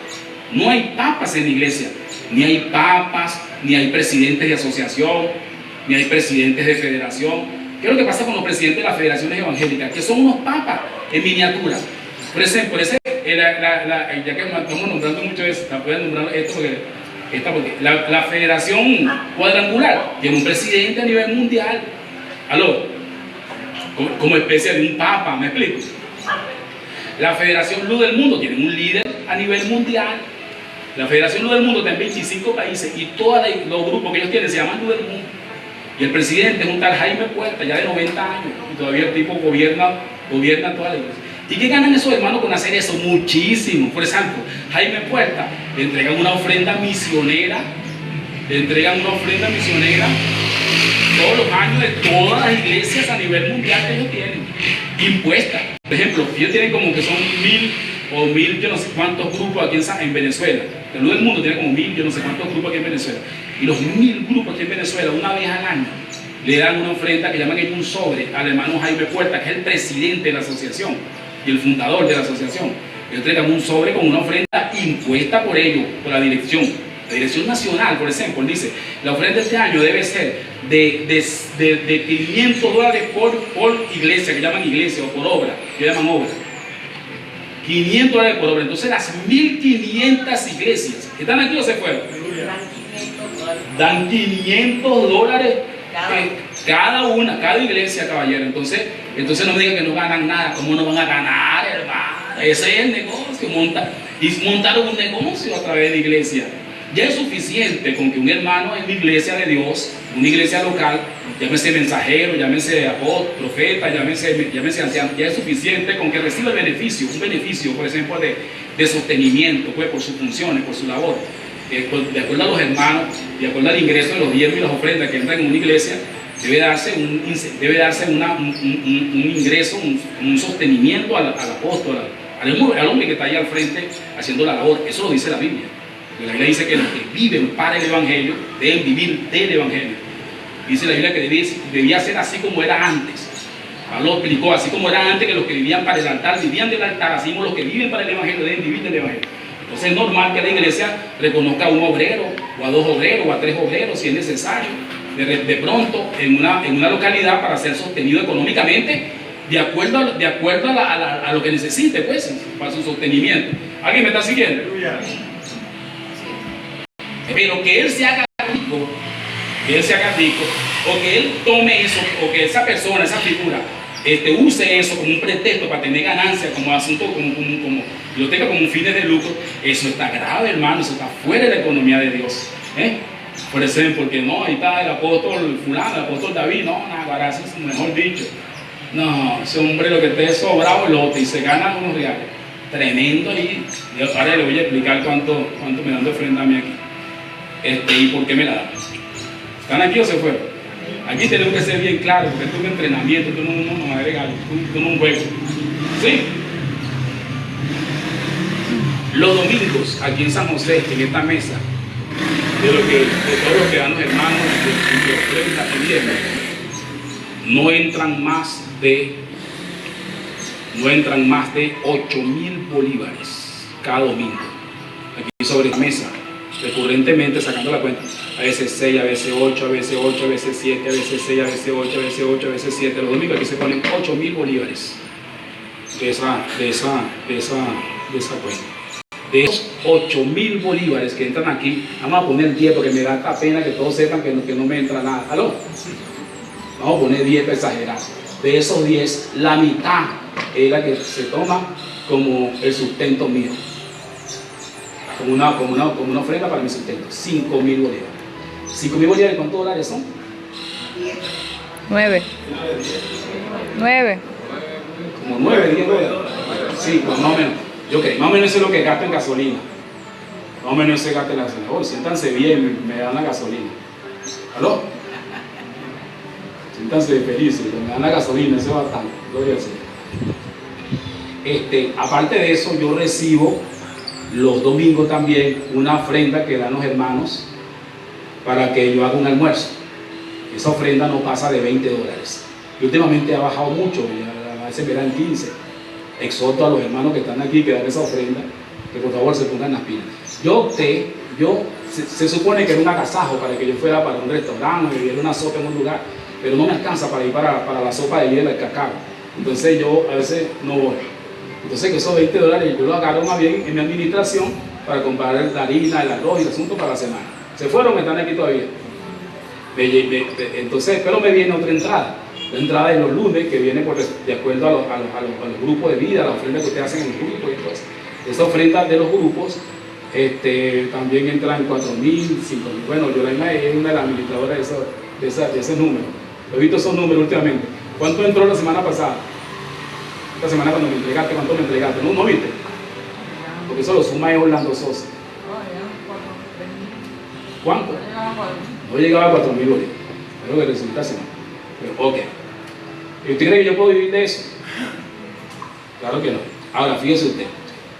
No hay papas en la iglesia, ni hay papas, ni hay presidentes de asociación, ni hay presidentes de federación. ¿Qué es lo que pasa con los presidentes de las federaciones evangélicas? Que son unos papas en miniatura. Por ejemplo, ya que estamos nombrando mucho eso, voy a nombrar esto porque la federación cuadrangular tiene un presidente a nivel mundial. ¿Aló? Como especie de un papa, ¿me explico? La Federación Luz del Mundo tiene un líder a nivel mundial. La Federación Luz del Mundo está en 25 países y todos los grupos que ellos tienen se llaman Luz del Mundo. Y el presidente es un tal Jaime Puerta, ya de 90 años, y todavía el tipo gobierna toda la iglesia. ¿Y qué ganan esos hermanos con hacer eso? Muchísimo. Por ejemplo, Jaime Puerta le entregan una ofrenda misionera, todos los años de todas las iglesias a nivel mundial que ellos tienen, impuestas. Por ejemplo, ellos tienen como que son 1000 o 1000, yo no sé cuántos grupos aquí en Venezuela. El Luz del Mundo tiene como 1000, yo no sé cuántos grupos aquí en Venezuela. Y los 1000 grupos aquí en Venezuela, una vez al año, le dan una ofrenda que llaman ellos un sobre al hermano Jaime Puerta, que es el presidente de la asociación y el fundador de la asociación. Ellos entregan un sobre con una ofrenda impuesta por ellos, por la dirección. La dirección nacional, por ejemplo, dice, la ofrenda de este año debe ser de $500 por iglesia, que llaman iglesia, o por obra, que llaman obra. $500 por obra. Entonces las 1500 iglesias, ¿están aquí o se fueron? Dan $500 cada iglesia, caballero. Entonces no me digan que no ganan nada. ¿Cómo no van a ganar, hermano? Ese es el negocio. Montaron un negocio a través de la iglesia. Ya es suficiente con que un hermano en una iglesia de Dios, una iglesia local, llámese mensajero, llámese apóstol, profeta, llámese anciano, ya es suficiente con que reciba el beneficio, un beneficio, por ejemplo, de sostenimiento, pues, por sus funciones, por su labor. De acuerdo a los hermanos, de acuerdo al ingreso de los diezmos y las ofrendas que entran en una iglesia, debe darse un ingreso, un sostenimiento al apóstol, al hombre que está ahí al frente haciendo la labor. Eso lo dice la Biblia. La Biblia dice que los que viven para el Evangelio deben vivir del Evangelio. Dice la Biblia que debía ser así como era antes. Pablo explicó, así como era antes, que los que vivían para el altar vivían del altar, así como los que viven para el Evangelio deben vivir del Evangelio. Entonces es normal que la iglesia reconozca a un obrero, o a 2 obreros, o a 3 obreros, si es necesario, de pronto, en una localidad para ser sostenido económicamente, de acuerdo a lo que necesite, pues, para su sostenimiento. ¿Alguien me está siguiendo? Pero que él se haga rico, o que él tome eso, o que esa persona, esa figura, use eso como un pretexto para tener ganancias, como asunto, como lo tenga como un fines de lucro, eso está grave, hermano, eso está fuera de la economía de Dios. Por ejemplo, porque no, ahí está el apóstol fulano, el apóstol David, no, nada, eso es mejor dicho. No, ese hombre lo que esté es sobrado el lote y se gana unos reales. Tremendo, y ahora le voy a explicar cuánto me dan de ofrenda a mí aquí. ¿Y por qué me la dan? ¿Están aquí o se fueron? Aquí tenemos que ser bien claros, porque esto es un entrenamiento, esto no es regalo, esto no es un juego. ¿Sí? Los domingos, aquí en San José, en esta mesa, de todos los que dan los hermanos, de ofrenda y diezmos, no entran más de 8.000 bolívares cada domingo. Aquí sobre la mesa, recurrentemente sacando la cuenta, a veces 6, a veces 8, a veces 8, a veces 7, a veces 6, a veces 8, a veces 8, a veces 7. Los domingos aquí se ponen 8.000 bolívares de esa cuenta. De esos 8.000 bolívares que entran aquí, vamos a poner 10 porque me da esta pena que todos sepan que no me entra nada. ¿Aló? Vamos a poner 10 para exagerar. De esos 10, la mitad es la que se toma como el sustento mío. Como una ofrenda para mi sustento. 5.000 bolívares. 5.000 bolívares, ¿cuántos dólares son? 9. Como 9, 10 dólares. Sí, pues más o menos. Yo creo, más o menos eso es lo que gasto en gasolina. Más o menos eso es gasto en gasolina. Oh, siéntanse bien, me dan la gasolina. ¿Aló? Siéntanse felices, me dan la gasolina, eso es bastante. Gloria al Señor. Aparte de eso, yo recibo los domingos también una ofrenda que dan los hermanos para que yo haga un almuerzo. Esa ofrenda no pasa de $20. Y últimamente ha bajado mucho, a veces me dan 15. Exhorto a los hermanos que están aquí que dan esa ofrenda, que por favor se pongan las pilas. Se supone que era un agasajo para que yo fuera para un restaurante, bebiera una sopa en un lugar. pero no me alcanza para ir para la sopa de hielo del cacao. Entonces yo a veces no voy. Entonces que esos $20 yo los agarro más bien en mi administración para comprar la harina, el arroz y el asunto para la semana. Se fueron, están aquí todavía. Entonces, pero me viene otra entrada. La entrada de los lunes, que viene de acuerdo a los grupos de vida, la ofrenda que ustedes hacen en el grupo y todo eso. Esa ofrenda de los grupos también entra en 4.000, 5.000. Bueno, Yoraima es una de las administradoras de esos números. He visto esos números últimamente. ¿Cuánto entró la semana pasada? Esta semana cuando me entregaste, ¿cuánto me entregaste? ¿No viste? Porque eso lo suma es Orlando Sosa. ¿Cuánto? No llegaba a 4.000 dólares. Es lo que resulta así. Pero, ok. ¿Usted cree que yo puedo vivir de eso? Claro que no. Ahora, fíjese usted.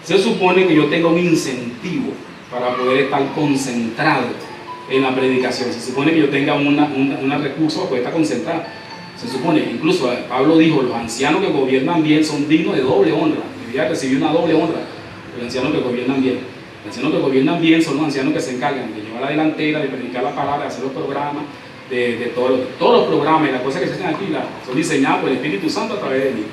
Se supone que yo tenga un incentivo para poder estar concentrado en la predicación. Se supone que yo tenga un recurso para poder estar concentrado. Se supone, incluso Pablo dijo, los ancianos que gobiernan bien son dignos de doble honra. Debería recibir una doble honra. Los ancianos que gobiernan bien. Los ancianos que gobiernan bien son los ancianos que se encargan de llevar la delantera, de predicar la palabra, de hacer los programas, de todos los programas y las cosas que se hacen aquí son diseñadas por el Espíritu Santo a través de mí.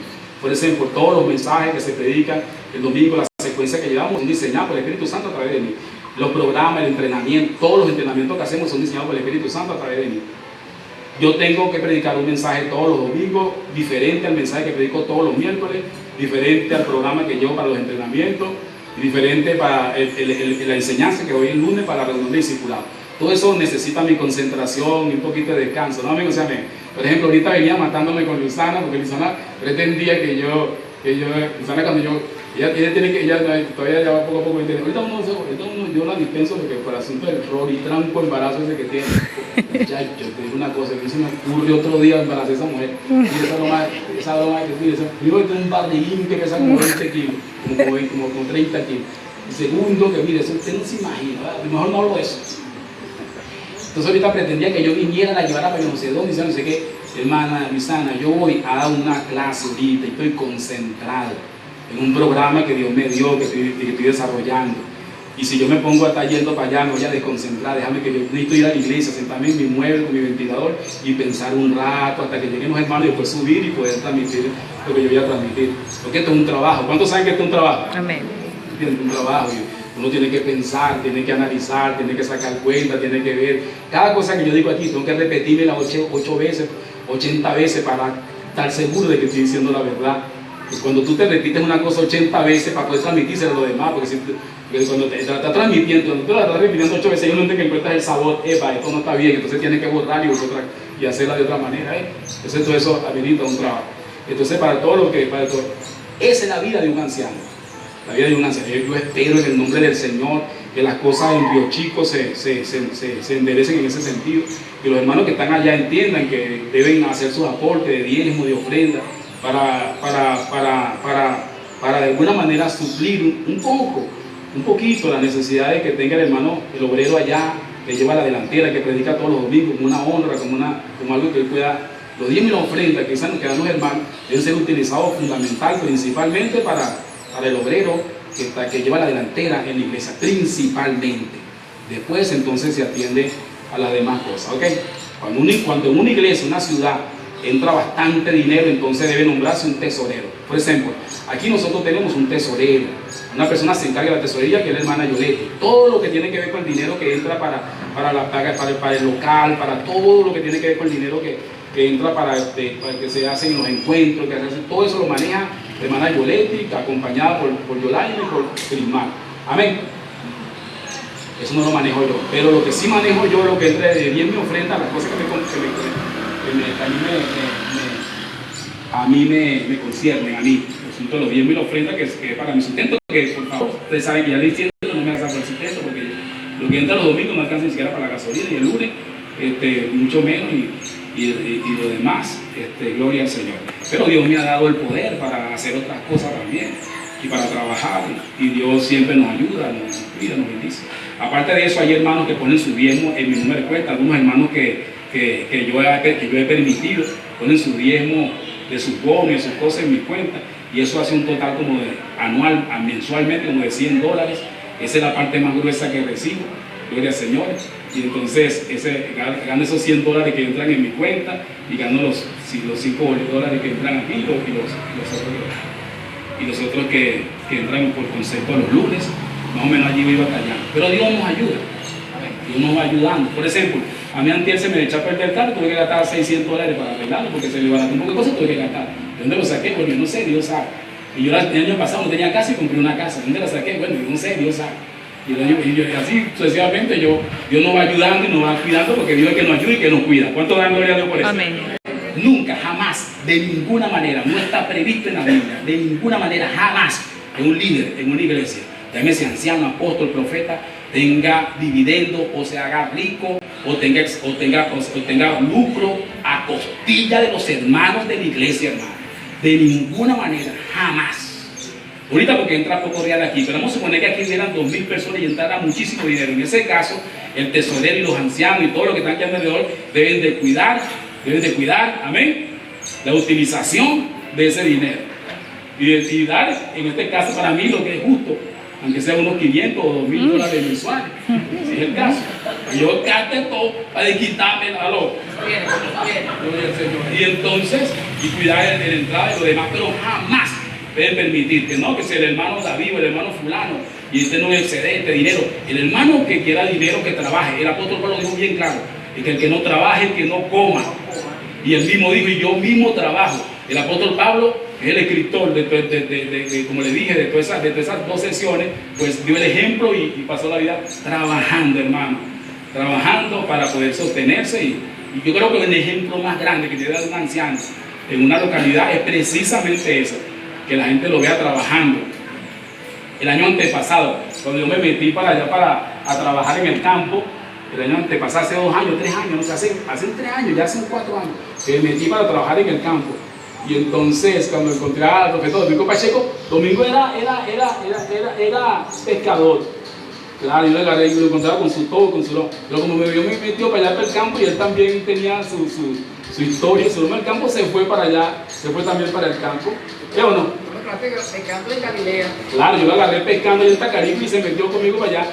Por ejemplo, todos los mensajes que se predican el domingo, las secuencias que llevamos son diseñadas por el Espíritu Santo a través de mí. Los programas, el entrenamiento, todos los entrenamientos que hacemos son diseñados por el Espíritu Santo a través de mí. Yo tengo que predicar un mensaje todos los domingos, diferente al mensaje que predico todos los miércoles, diferente al programa que llevo para los entrenamientos, y diferente para la enseñanza que doy el lunes para la reunión de discipulado. Todo eso necesita mi concentración y un poquito de descanso, ¿no, amigos? O sea, por ejemplo, ahorita venía matándome con Luisana, porque Luisana pretendía que yo Luisana cuando ella tiene que, ella todavía ya va poco a poco, ahorita uno yo la dispenso porque por el asunto del rol y trampo embarazo ese que tiene, ya, yo te digo una cosa, que se me ocurre otro día embarazar a esa mujer, y esa broma que tiene, primero que tiene un barriguín que pesa como 20 kilos, como 30 kilos, y segundo que mire, eso usted no se imagina, ¿verdad? Mejor no hablo de eso. Entonces ahorita pretendía que yo viniera, la llevara para yo no sé dónde, no sé qué. Hermana Luisana, yo voy a dar una clase ahorita y estoy concentrado en un programa que Dios me dio, que estoy desarrollando. Y si yo me pongo a estar yendo para allá, me voy a desconcentrar, déjame que yo necesito ir a la iglesia, sentarme en mi mueble con mi ventilador y pensar un rato hasta que lleguen los hermanos y después subir y poder transmitir lo que yo voy a transmitir. Porque esto es un trabajo. ¿Cuántos saben que esto es un trabajo? Amén. Es un trabajo. Uno tiene que pensar, tiene que analizar, tiene que sacar cuenta, tiene que ver. Cada cosa que yo digo aquí, tengo que repetirme 8 veces, 80 veces para estar seguro de que estoy diciendo la verdad. Y cuando tú te repites una cosa 80 veces para poder transmitírselo a los demás, porque cuando te estás transmitiendo, cuando tú la estás repitiendo 8 veces, ellos no te encuentras el sabor, esto no está bien, entonces tienes que borrar y hacerla de otra manera. Entonces todo eso habilita un trabajo. Entonces para todo, esa es la vida de un anciano. La vida de un anciano. Yo espero en el nombre del Señor que las cosas en Río Chico se enderecen en ese sentido, que los hermanos que están allá entiendan que deben hacer sus aportes de diezmo, de ofrenda, para de alguna manera suplir un poquito las necesidades que tenga el hermano, el obrero allá, que lleva la delantera, que predica todos los domingos, como una honra, como algo que él pueda. Los diezmos y la ofrenda que dan los hermanos deben ser utilizados principalmente para el obrero que lleva la delantera en la iglesia, principalmente. Después entonces se atiende a las demás cosas, ¿ok? Cuando en una iglesia, una ciudad, entra bastante dinero, entonces debe nombrarse un tesorero. Por ejemplo, aquí nosotros tenemos un tesorero, una persona se encarga de la tesorería, que es la hermana Yolete. Todo lo que tiene que ver con el dinero que entra para la paga, para el local, para todo lo que tiene que ver con el dinero que entra para que se hacen los encuentros, todo eso lo maneja la hermana Yolete, acompañada por Yolaine y por Crismar. Amén. Eso no lo manejo yo, pero lo que sí manejo yo, lo que entra de bien mi ofrenda, las cosas a mí me conciernen, a mí. El asunto de los diezmos y la ofrenda, que es para mi sustento, que por favor, ustedes saben que ya le diciendo, no me alcanza para el sustento, porque lo que entra los domingos no alcanza ni siquiera para la gasolina, y el lunes, mucho menos, y lo demás, gloria al Señor. Pero Dios me ha dado el poder para hacer otras cosas también, y para trabajar, y Dios siempre nos ayuda, nos cuida, nos bendice. Aparte de eso, hay hermanos que ponen su diezmo en mi número de cuenta, algunos hermanos que yo he permitido, ponen su diezmo de sus bonos y sus cosas en mi cuenta, y eso hace un total como mensualmente como de $100. Esa es la parte más gruesa que recibo, gloria al Señor. Y entonces gano esos $100 que entran en mi cuenta y gano los $5 que entran aquí y los otros que entran por concepto los lunes. Más o menos allí me iba callando. Pero Dios nos ayuda. Dios nos va ayudando. Por ejemplo, a mí antier se me echó a perder el carro, tuve que gastar $600 para arreglarlo porque se le barató un poco de cosas, tuve que gastar. ¿De dónde lo saqué? Porque no sé, Dios sabe. Y yo el año pasado no tenía casa y compré una casa. ¿De dónde la saqué? Bueno, no sé, Dios sabe. Y así sucesivamente Dios nos va ayudando y nos va cuidando porque Dios es que nos ayuda y que nos cuida. ¿Cuánto dan gloria a Dios por eso? Amén. Nunca, jamás, de ninguna manera, no está previsto en la Biblia, de ninguna manera, jamás, que un líder en una iglesia, llámese anciano, apóstol, profeta, tenga dividendo o se haga rico o tenga lucro a costilla de los hermanos de la iglesia, hermano. De ninguna manera, jamás. Ahorita porque entra poco real aquí, pero vamos a suponer que aquí hubieran 2.000 personas y entrara muchísimo dinero. En ese caso, el tesorero y los ancianos y todos los que están aquí alrededor deben de cuidar, amén, la utilización de ese dinero. Y dar, en este caso, para mí lo que es justo, aunque sea unos $500 o $2.000 mensuales, si es el caso. Yo gaste todo para quitarme el valor. Y entonces, y cuidar de la entrada y lo demás, pero jamás pueden permitir que no, que sea el hermano David o el hermano fulano, y este no excede este dinero. El hermano que quiera dinero, que trabaje. El apóstol Pablo dijo bien claro, y que el que no trabaje, que no coma. Y él mismo dijo, y yo mismo trabajo. El apóstol Pablo es el escritor de como le dije, de todas esas 2 sesiones, pues dio el ejemplo y pasó la vida trabajando, hermano. Trabajando para poder sostenerse. Y yo creo que el ejemplo más grande que tiene un anciano en una localidad es precisamente eso, que la gente lo vea trabajando. El año antepasado, cuando yo me metí para allá a trabajar en el campo, el año antepasado, hace 2 años, 3 años, no sé, hace 3 años, ya hace 4 años, que me metí para trabajar en el campo. Y entonces, cuando encontré al profesor Domingo Pacheco, Domingo era pescador. Claro, yo le agarré y lo encontraba con su todo, con su lomo. Pero como me metió para allá para el campo y él también tenía su historia, su lomo del campo, se fue para allá, se fue también para el campo. ¿Qué o no? Pescando en Galilea. Claro, yo lo agarré pescando allá en Tacarico y se metió conmigo para allá,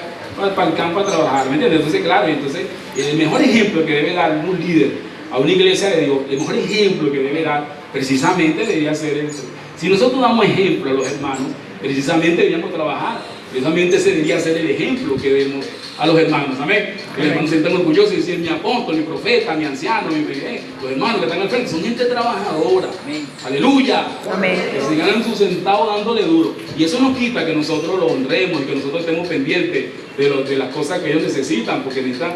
para el campo a trabajar, ¿me entiendes? Entonces, claro, el mejor ejemplo que debe dar un líder a una iglesia de Dios, el mejor ejemplo que debe dar, precisamente debería ser eso. Si nosotros damos ejemplo a los hermanos, precisamente deberíamos trabajar, precisamente ese debería ser el ejemplo que demos a los hermanos, amén. Que los hermanos se sientan orgullosos y decir, mi apóstol, mi profeta, mi anciano, los hermanos que están al frente son gente trabajadora, amén. Aleluya, amén. Que se ganan su centavo dándole duro. Y eso no quita que nosotros lo honremos y que nosotros estemos pendientes de las cosas que ellos necesitan, porque necesitan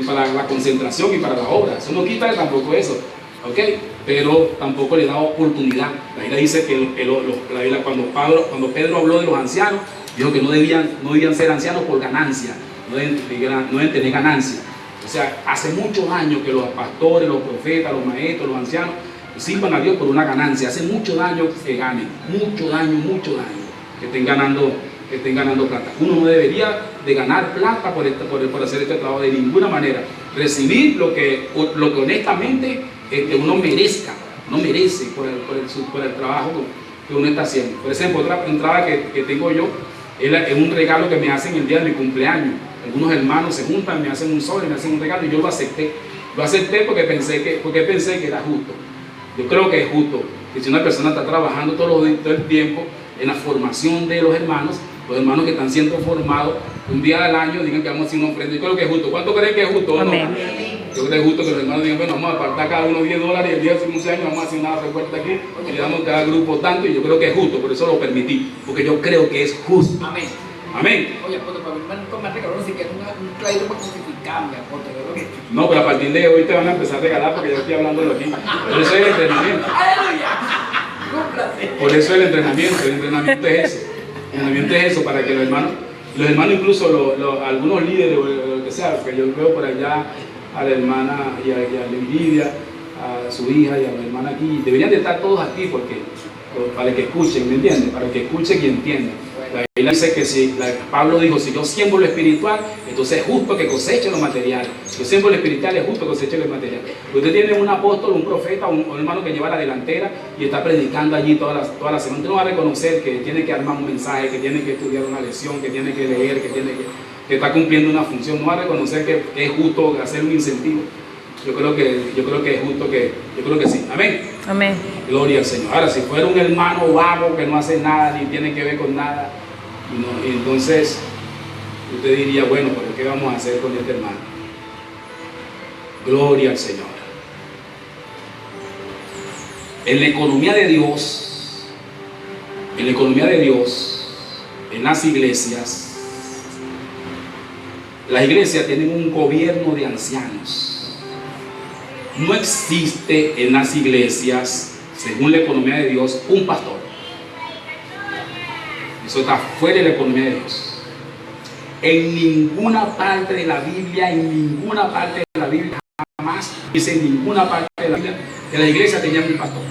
para la concentración y para la obra. Eso no quita tampoco eso, ¿ok? Pero tampoco le da oportunidad. La Biblia dice que cuando Pedro habló de los ancianos, dijo que no debían ser ancianos por ganancia, no deben tener ganancia. O sea, hace muchos años que los pastores, los profetas, los maestros, los ancianos sirvan a Dios por una ganancia. Hace mucho daño que ganen, mucho daño, que estén ganando plata. Uno no debería de ganar plata por hacer este trabajo de ninguna manera. Recibir lo que honestamente uno merece por el trabajo que uno está haciendo. Por ejemplo, otra entrada que tengo yo es un regalo que me hacen el día de mi cumpleaños. Algunos hermanos se juntan, me hacen un sobre, me hacen un regalo y yo lo acepté. Lo acepté porque pensé que era justo. Yo creo que es justo que si una persona está trabajando todo el tiempo en la formación de los hermanos que están siendo formados, un día al año digan que vamos a hacer una ofrenda. Yo creo que es justo. ¿Cuánto creen que es justo? Amén. No? Yo creo que es justo que los hermanos digan, bueno, vamos a apartar cada uno $10 y el día de su cumpleaños vamos a hacer una repuesta aquí y le damos a cada grupo tanto, y yo creo que es justo, por eso lo permití, porque yo creo que es justo. Amén. Amén. Oye, apóstol, para mí me regalaron si quieres un cladito para crucificarme, apóstol. No, pero a partir de hoy te van a empezar a regalar porque yo estoy hablando de aquí. Por eso es el entrenamiento. ¡Aleluya! Por eso el entrenamiento es eso. El entrenamiento es eso, para que los hermanos incluso algunos líderes o lo que sea, que yo veo por allá a la hermana y a la Lidia, a su hija y a la hermana aquí, deberían de estar todos aquí para que escuchen, ¿me entienden? Para que escuchen y entiendan. La Biblia dice que Pablo dijo, si yo siembro lo espiritual, entonces es justo que coseche lo material. Si yo siembro lo espiritual, es justo que coseche lo material. Usted tiene un apóstol, un profeta, un hermano que lleva la delantera y está predicando allí toda la semana. Usted no va a reconocer que tiene que armar un mensaje, que tiene que estudiar una lección, que tiene que leer, que tiene que... que está cumpliendo una función, no va a reconocer que es justo hacer un incentivo. Yo creo que es justo yo creo que sí. Amén. Amén. Gloria al Señor. Ahora, si fuera un hermano vago que no hace nada ni tiene que ver con nada, entonces usted diría, bueno, pero ¿qué vamos a hacer con este hermano? Gloria al Señor. En la economía de Dios, en las iglesias tienen un gobierno de ancianos. No existe en las iglesias, según la economía de Dios, un pastor. Eso está fuera de la economía de Dios. En ninguna parte de la Biblia, jamás dice en ninguna parte de la Biblia que la iglesia tenía un pastor.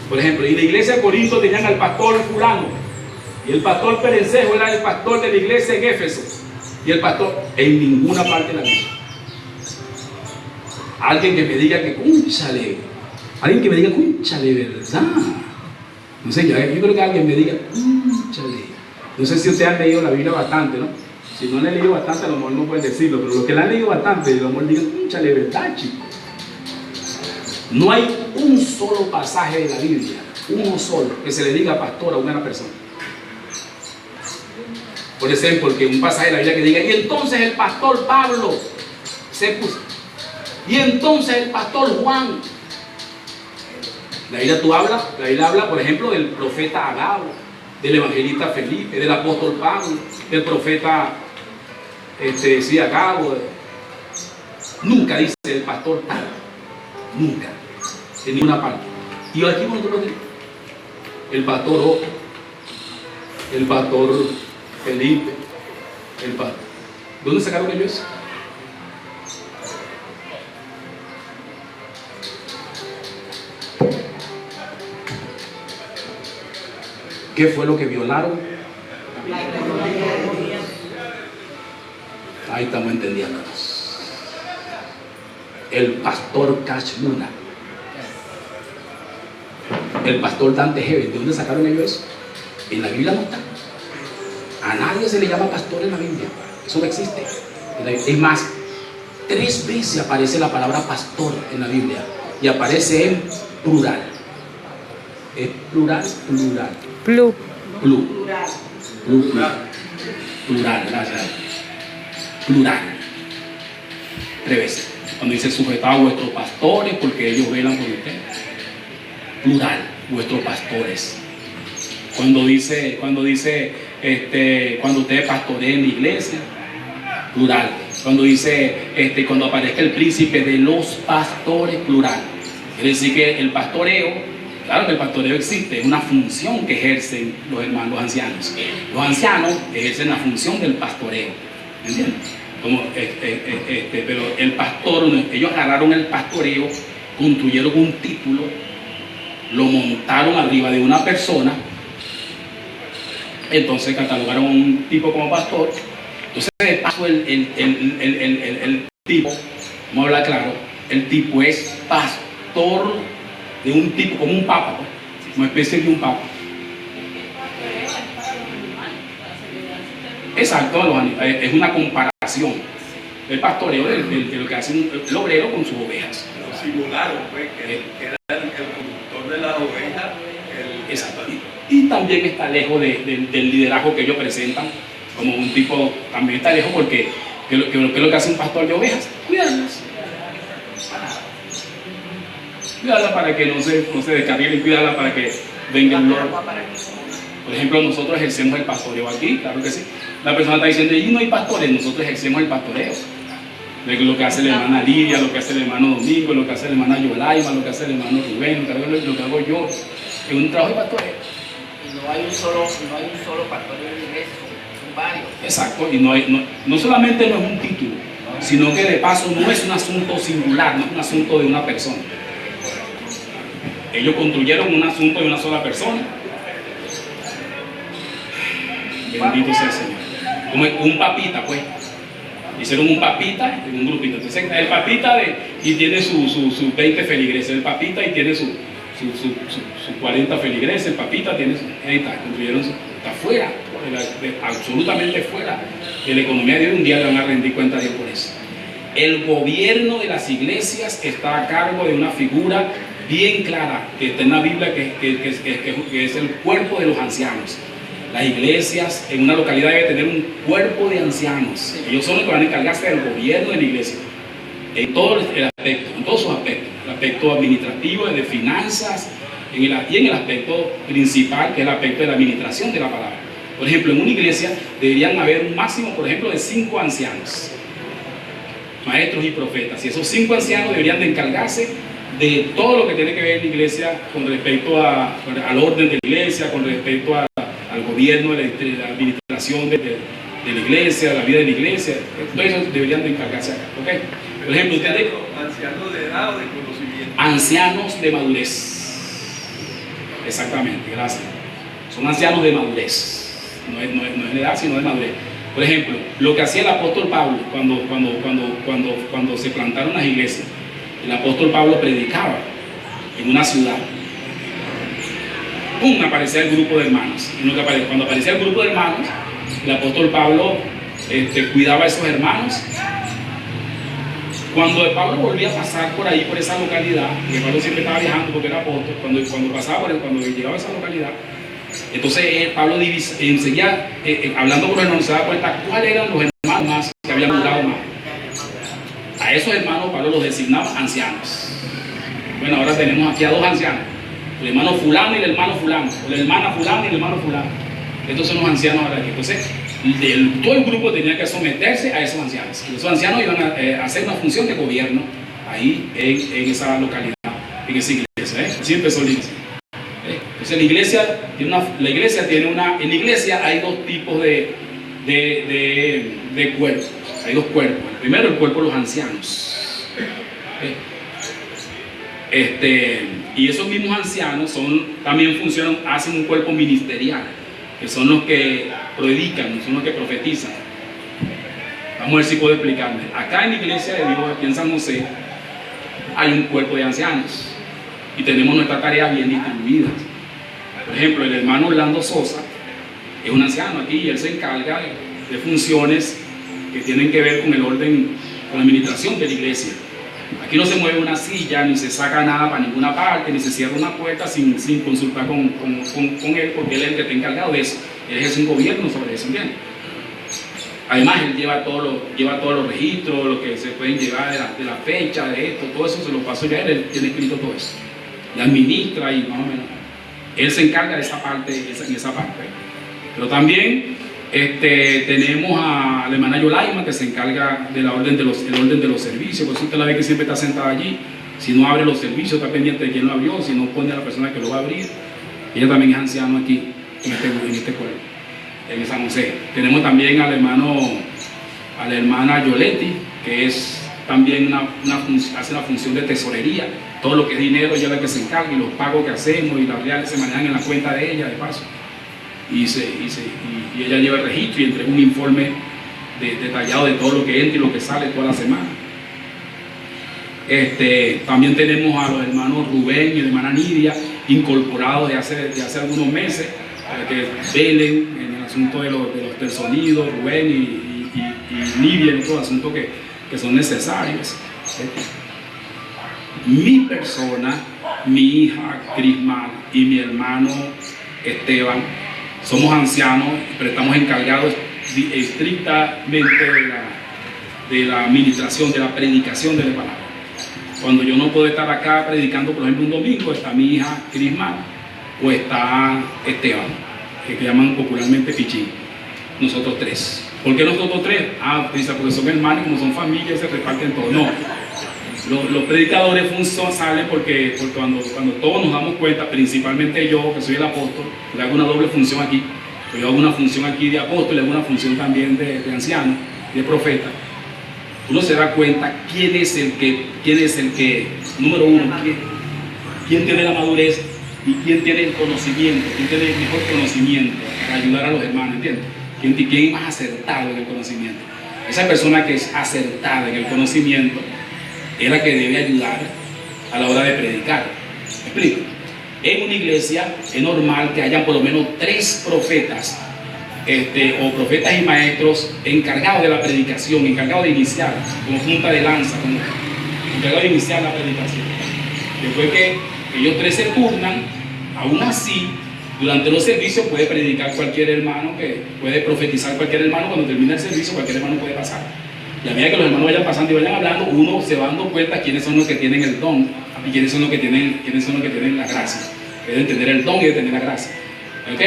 Por ejemplo, en la iglesia de Corinto tenían al pastor fulano, y el pastor Perencejo era el pastor de la iglesia en Éfeso, y el pastor en ninguna parte de la Biblia. Alguien que me diga que cúnchale, ¿verdad? No sé, yo creo que alguien me diga cúnchale. No sé si ustedes han leído la Biblia bastante, ¿no? Si no le han leído bastante, a lo mejor no pueden decirlo, pero los que la han leído bastante, a lo mejor digan cúnchale, ¿verdad, chicos? No hay un solo pasaje de la Biblia, uno solo, que se le diga pastor a una persona. Por ejemplo, que un pasaje de la Biblia que diga, y entonces el pastor Pablo se puso, y entonces el pastor Juan. La Biblia habla, por ejemplo, del profeta Agabo, del evangelista Felipe, del apóstol Pablo, del profeta Agabo. Nunca dice el pastor tal, nunca, en ninguna parte. Y aquí nosotros tenemos el pastor Otto, el pastor Felipe, el pastor. ¿Dónde sacaron ellos eso? ¿Qué fue lo que violaron? Ahí estamos entendiendo. El pastor Cash Luna, el pastor Dante Hebel. ¿De dónde sacaron ellos eso? En la Biblia no está. A nadie se le llama pastor en la Biblia. Eso no existe. Es más, 3 veces aparece la palabra pastor en la Biblia y aparece en plural. ¿Es plural? Plural, gracias. Plural. 3 veces. Cuando dice sujetado a vuestros pastores porque ellos velan por ustedes. Plural, vuestros pastores. Cuando ustedes pastoreen la iglesia, plural. Cuando dice, cuando aparezca el príncipe de los pastores, plural. Quiere decir que el pastoreo, claro que el pastoreo existe, es una función que ejercen los hermanos, los ancianos. Los ancianos ejercen la función del pastoreo, ¿entiendes? Pero el pastor, ellos agarraron el pastoreo, construyeron un título, lo montaron arriba de una persona, entonces catalogaron a un tipo como pastor. Entonces de paso el tipo, vamos a hablar claro, el tipo es pastor de un tipo como un papa, pues, una especie de un papa. Exacto, es una comparación. El pastoreo de lo que hace el obrero con sus ovejas. Lo simularon, pues, que era el conductor de las ovejas. Exacto. Y también está lejos del liderazgo que ellos presentan, como un tipo, también está lejos porque ¿qué es lo que hace un pastor de ovejas? Cuidarlas. Cuidarlas para que no se descarrilen, cuidarlas para que venga el Lord. Por ejemplo, nosotros ejercemos el pastoreo aquí, claro que sí. La persona está diciendo, y no hay pastores, nosotros ejercemos el pastoreo. Lo que hace la hermana Lidia, lo que hace el hermano Domingo, lo que hace la hermana Yolaima, lo que hace el hermano Rubén, lo que hago yo. Es un trabajo de pastoreo. Y no hay un solo pastor en la iglesia, son varios. Exacto, y no solamente no es un título, sino que de paso no es un asunto singular, no es un asunto de una persona. Ellos construyeron un asunto de una sola persona. Bendito sea el Señor. Como un papita, pues. Hicieron un papita en un grupito. Entonces el papita y tiene sus 20 feligreses. El papita y tiene sus 40 feligreses. El papita tiene ahí está, construyeron está afuera. absolutamente fuera de la economía de Dios. Un día le van a rendir cuenta a Dios por eso. El gobierno de las iglesias está a cargo de una figura bien clara que está en la Biblia, que es el cuerpo de los ancianos. Las iglesias en una localidad deben tener un cuerpo de ancianos. Ellos son los que van a encargarse del gobierno de la iglesia en todo el aspecto, en todos sus aspectos: el aspecto administrativo, de finanzas, y en el aspecto principal, que es el aspecto de la administración de la palabra. Por ejemplo, en una iglesia deberían haber un máximo, por ejemplo, de 5 ancianos, maestros y profetas, y esos 5 ancianos deberían de encargarse de todo lo que tiene que ver la iglesia con respecto al orden de la iglesia, con respecto al gobierno de la administración de la iglesia, de la vida de la iglesia. Entonces ellos deberían de encargarse acá, ¿okay? Por ejemplo, ustedes, ¿Ancianos de edad o de conocimiento? ancianos de madurez. Exactamente, gracias. Son ancianos de madurez. No es de edad, sino de madurez. Por ejemplo, lo que hacía el apóstol Pablo cuando se plantaron las iglesias. El apóstol Pablo predicaba en una ciudad. ¡Pum! Aparecía el grupo de hermanos. Y cuando aparecía el grupo de hermanos, el apóstol Pablo cuidaba a esos hermanos. Cuando Pablo volvía a pasar por ahí, por esa localidad, que Pablo siempre estaba viajando porque era apóstol, cuando pasaba cuando llegaba a esa localidad, entonces Pablo enseguía, hablando con los hermanos, se daba cuenta cuáles eran los hermanos más que habían durado más. A esos hermanos Pablo los designaba ancianos. Bueno, ahora tenemos aquí a 2 ancianos: el hermano fulano y el hermano fulano, o la hermana fulano y el hermano fulano. Estos son los ancianos ahora aquí. Entonces, todo el grupo tenía que someterse a esos ancianos. Y esos ancianos iban a hacer una función de gobierno ahí en esa localidad, en esa iglesia. Así empezó la iglesia. Entonces, en la iglesia hay 2 tipos de cuerpos. Hay 2 cuerpos. El primero, el cuerpo de los ancianos. Y esos mismos ancianos también hacen un cuerpo ministerial, que son los que predican, son los que profetizan. Vamos a ver si puedo explicarme. Acá en la iglesia de Dios, aquí en San José, hay un cuerpo de ancianos y tenemos nuestras tareas bien distribuidas. Por ejemplo, el hermano Orlando Sosa es un anciano aquí y él se encarga de funciones que tienen que ver con el orden, con la administración de la iglesia. Aquí no se mueve una silla, ni se saca nada para ninguna parte, ni se cierra una puerta sin consultar con él, porque él es el que está encargado de eso. Él ejerce un gobierno sobre eso, ¿entiendes? Además, él lleva todos los registros, lo que se pueden llevar de la fecha, de esto, todo eso se lo paso ya a él. Él tiene escrito todo eso. Le administra y más o menos. Él se encarga de esa parte, Pero también tenemos a la hermana Yolaima, que se encarga del orden de los servicios. Por eso usted la ve que siempre está sentada allí. Si no abre los servicios, está pendiente de quién lo abrió. Si no, pone a la persona que lo va a abrir. Ella también es anciano aquí, en este pueblo, en San José. Tenemos también a la hermana Yoletti, que es también hace una función de tesorería. Todo lo que es dinero, ella es la que se encarga, y los pagos que hacemos y las reales se manejan en la cuenta de ella, de paso. Y ella lleva el registro y entrega un informe detallado de todo lo que entra y lo que sale toda la semana. También tenemos a los hermanos Rubén y la hermana Nidia, incorporados de hace algunos meses, para que velen en el asunto del sonido. Rubén y Nidia, en otros asuntos que son necesarios. Mi persona, mi hija Crismal y mi hermano Esteban somos ancianos, pero estamos encargados estrictamente de la administración, de la predicación de la palabra. Cuando yo no puedo estar acá predicando, por ejemplo, un domingo, está mi hija Crismal o está Esteban, que llaman popularmente Pichín. Nosotros 3. ¿Por qué nosotros 3? Porque son hermanos, como son familias, se reparten todo. No. Los predicadores salen porque cuando todos nos damos cuenta, principalmente yo, que soy el apóstol, le hago una doble función aquí. Yo hago una función aquí de apóstol, le hago una función también de anciano, de profeta. Uno se da cuenta quién es el que número uno, quién tiene la madurez y quién tiene el conocimiento, quién tiene el mejor conocimiento para ayudar a los hermanos, ¿entiendes? ¿Quién es más acertado en el conocimiento? Esa persona que es acertada en el conocimiento es la que debe ayudar a la hora de predicar. ¿Me explico? En una iglesia es normal que hayan por lo menos 3 profetas o profetas y maestros encargados de la predicación, encargados de iniciar, como punta de lanza, como encargados de iniciar la predicación. Después que ellos tres se turnan, aún así, durante los servicios puede predicar cualquier hermano, puede profetizar cualquier hermano. Cuando termina el servicio, cualquier hermano puede pasar. Y a medida que los hermanos vayan pasando y vayan hablando, uno se va dando cuenta quiénes son los que tienen el don y quiénes son los que tienen la gracia. Deben tener el don y deben tener la gracia. ¿Ok?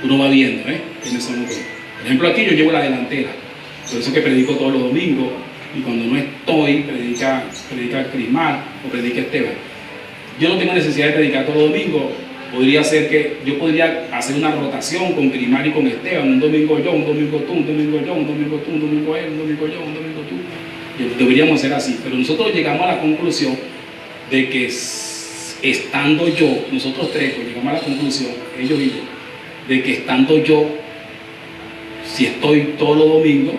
Uno va viendo, quiénes son los que... Por ejemplo, aquí yo llevo la delantera. Por eso que predico todos los domingos. Y cuando no estoy, predica Crismar o predica Esteban. Yo no tengo necesidad de predicar todos los domingos. Podría ser que yo podría hacer una rotación con Crismar y con Esteban. Un domingo yo, un domingo tú, un domingo yo, un domingo tú, un domingo él, un domingo yo, un domingo tú. Deberíamos ser así. Pero nosotros llegamos a la conclusión de que estando yo, nosotros tres, pues llegamos a la conclusión, ellos y yo, de que estando yo, si estoy todos los domingos,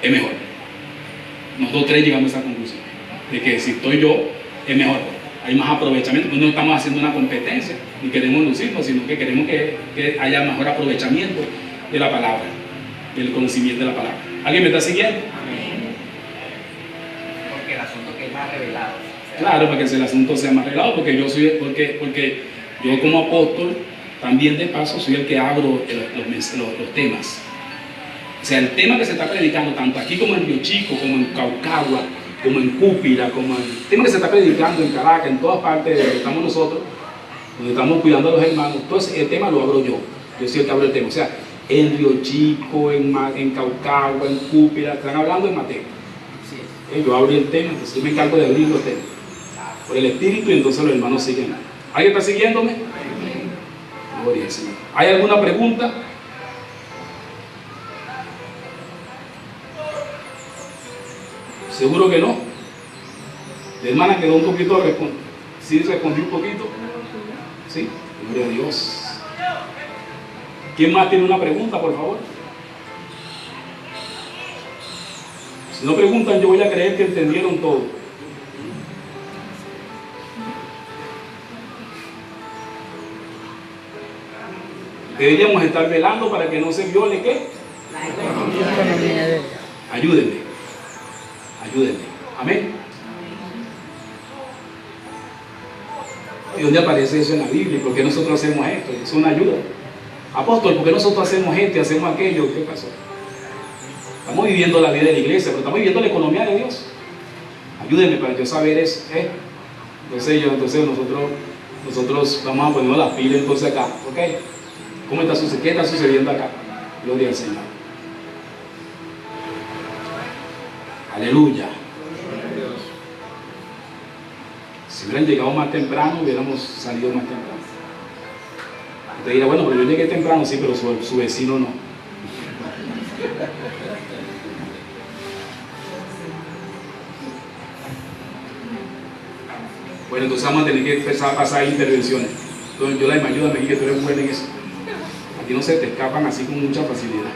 es mejor. Nosotros tres llegamos a esa conclusión, de que si estoy yo, es mejor. Hay más aprovechamiento, no estamos haciendo una competencia, ni queremos lucirnos, sino que queremos que haya mejor aprovechamiento de la palabra, del conocimiento de la palabra. ¿Alguien me está siguiendo? Porque el asunto que es más revelado. Claro, para que el asunto sea más revelado, porque yo como apóstol, también de paso, soy el que abro los temas. O sea, el tema que se está predicando, tanto aquí como en Río Chico, como en Caucagua, como en Cúpira, como el tema que se está predicando en Caracas, en todas partes donde estamos nosotros, donde estamos cuidando a los hermanos, entonces el tema lo abro yo soy el que abro el tema. O sea, en Río Chico, en Caucagua, en Cúpira, están hablando en Mateo. Yo abro el tema, entonces yo me encargo de abrir los temas por el Espíritu, y entonces los hermanos siguen. ¿Alguien está siguiéndome? Gloria al Señor. ¿Hay alguna pregunta? Seguro que no. La hermana quedó un poquito respondida. ¿Sí respondí un poquito? ¿Sí? Gloria a Dios. ¿Quién más tiene una pregunta, por favor? Si no preguntan, yo voy a creer que entendieron todo. Deberíamos estar velando para que no se viole, ¿qué? La economía de Dios. Ayúdenme. Ayúdenme. Amén. ¿Y dónde aparece eso en la Biblia? ¿Por qué nosotros hacemos esto? Es una ayuda. Apóstol, ¿por qué nosotros hacemos esto y hacemos aquello? ¿Qué pasó? Estamos viviendo la vida de la iglesia, pero estamos viviendo la economía de Dios. Ayúdenme para yo saber eso. Entonces nosotros vamos a ponernos las pilas entonces acá. ¿Ok? ¿Qué está sucediendo acá? Gloria al Señor. Aleluya. Si hubieran llegado más temprano, hubiéramos salido más temprano. Usted dirá, bueno, pero yo llegué temprano, sí, pero su vecino no. Bueno, entonces vamos a tener que empezar a pasar intervenciones. Entonces yo ayúdame, que tú eres buena en eso. A ti no se te escapan así con mucha facilidad.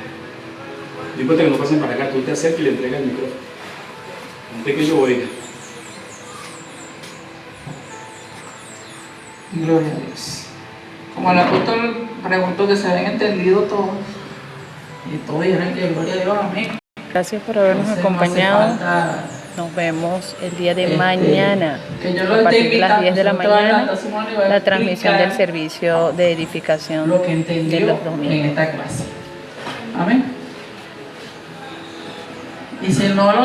No importa que no pasen para acá, tú te acercas y le entregas el micrófono. Antes que yo oiga. Gloria a Dios. Como el apóstol preguntó que se habían entendido todos, y todos dijeron que gloria a Dios, amén. Gracias por habernos Entonces, no hace acompañado. falta, Nos vemos el día de mañana, que yo a lo esté partir de las 10 de la invitando, mañana, Simón, y va a la transmisión del explicar servicio de edificación lo que de entendió los en domingos. esta clase. Amén. Y si no lo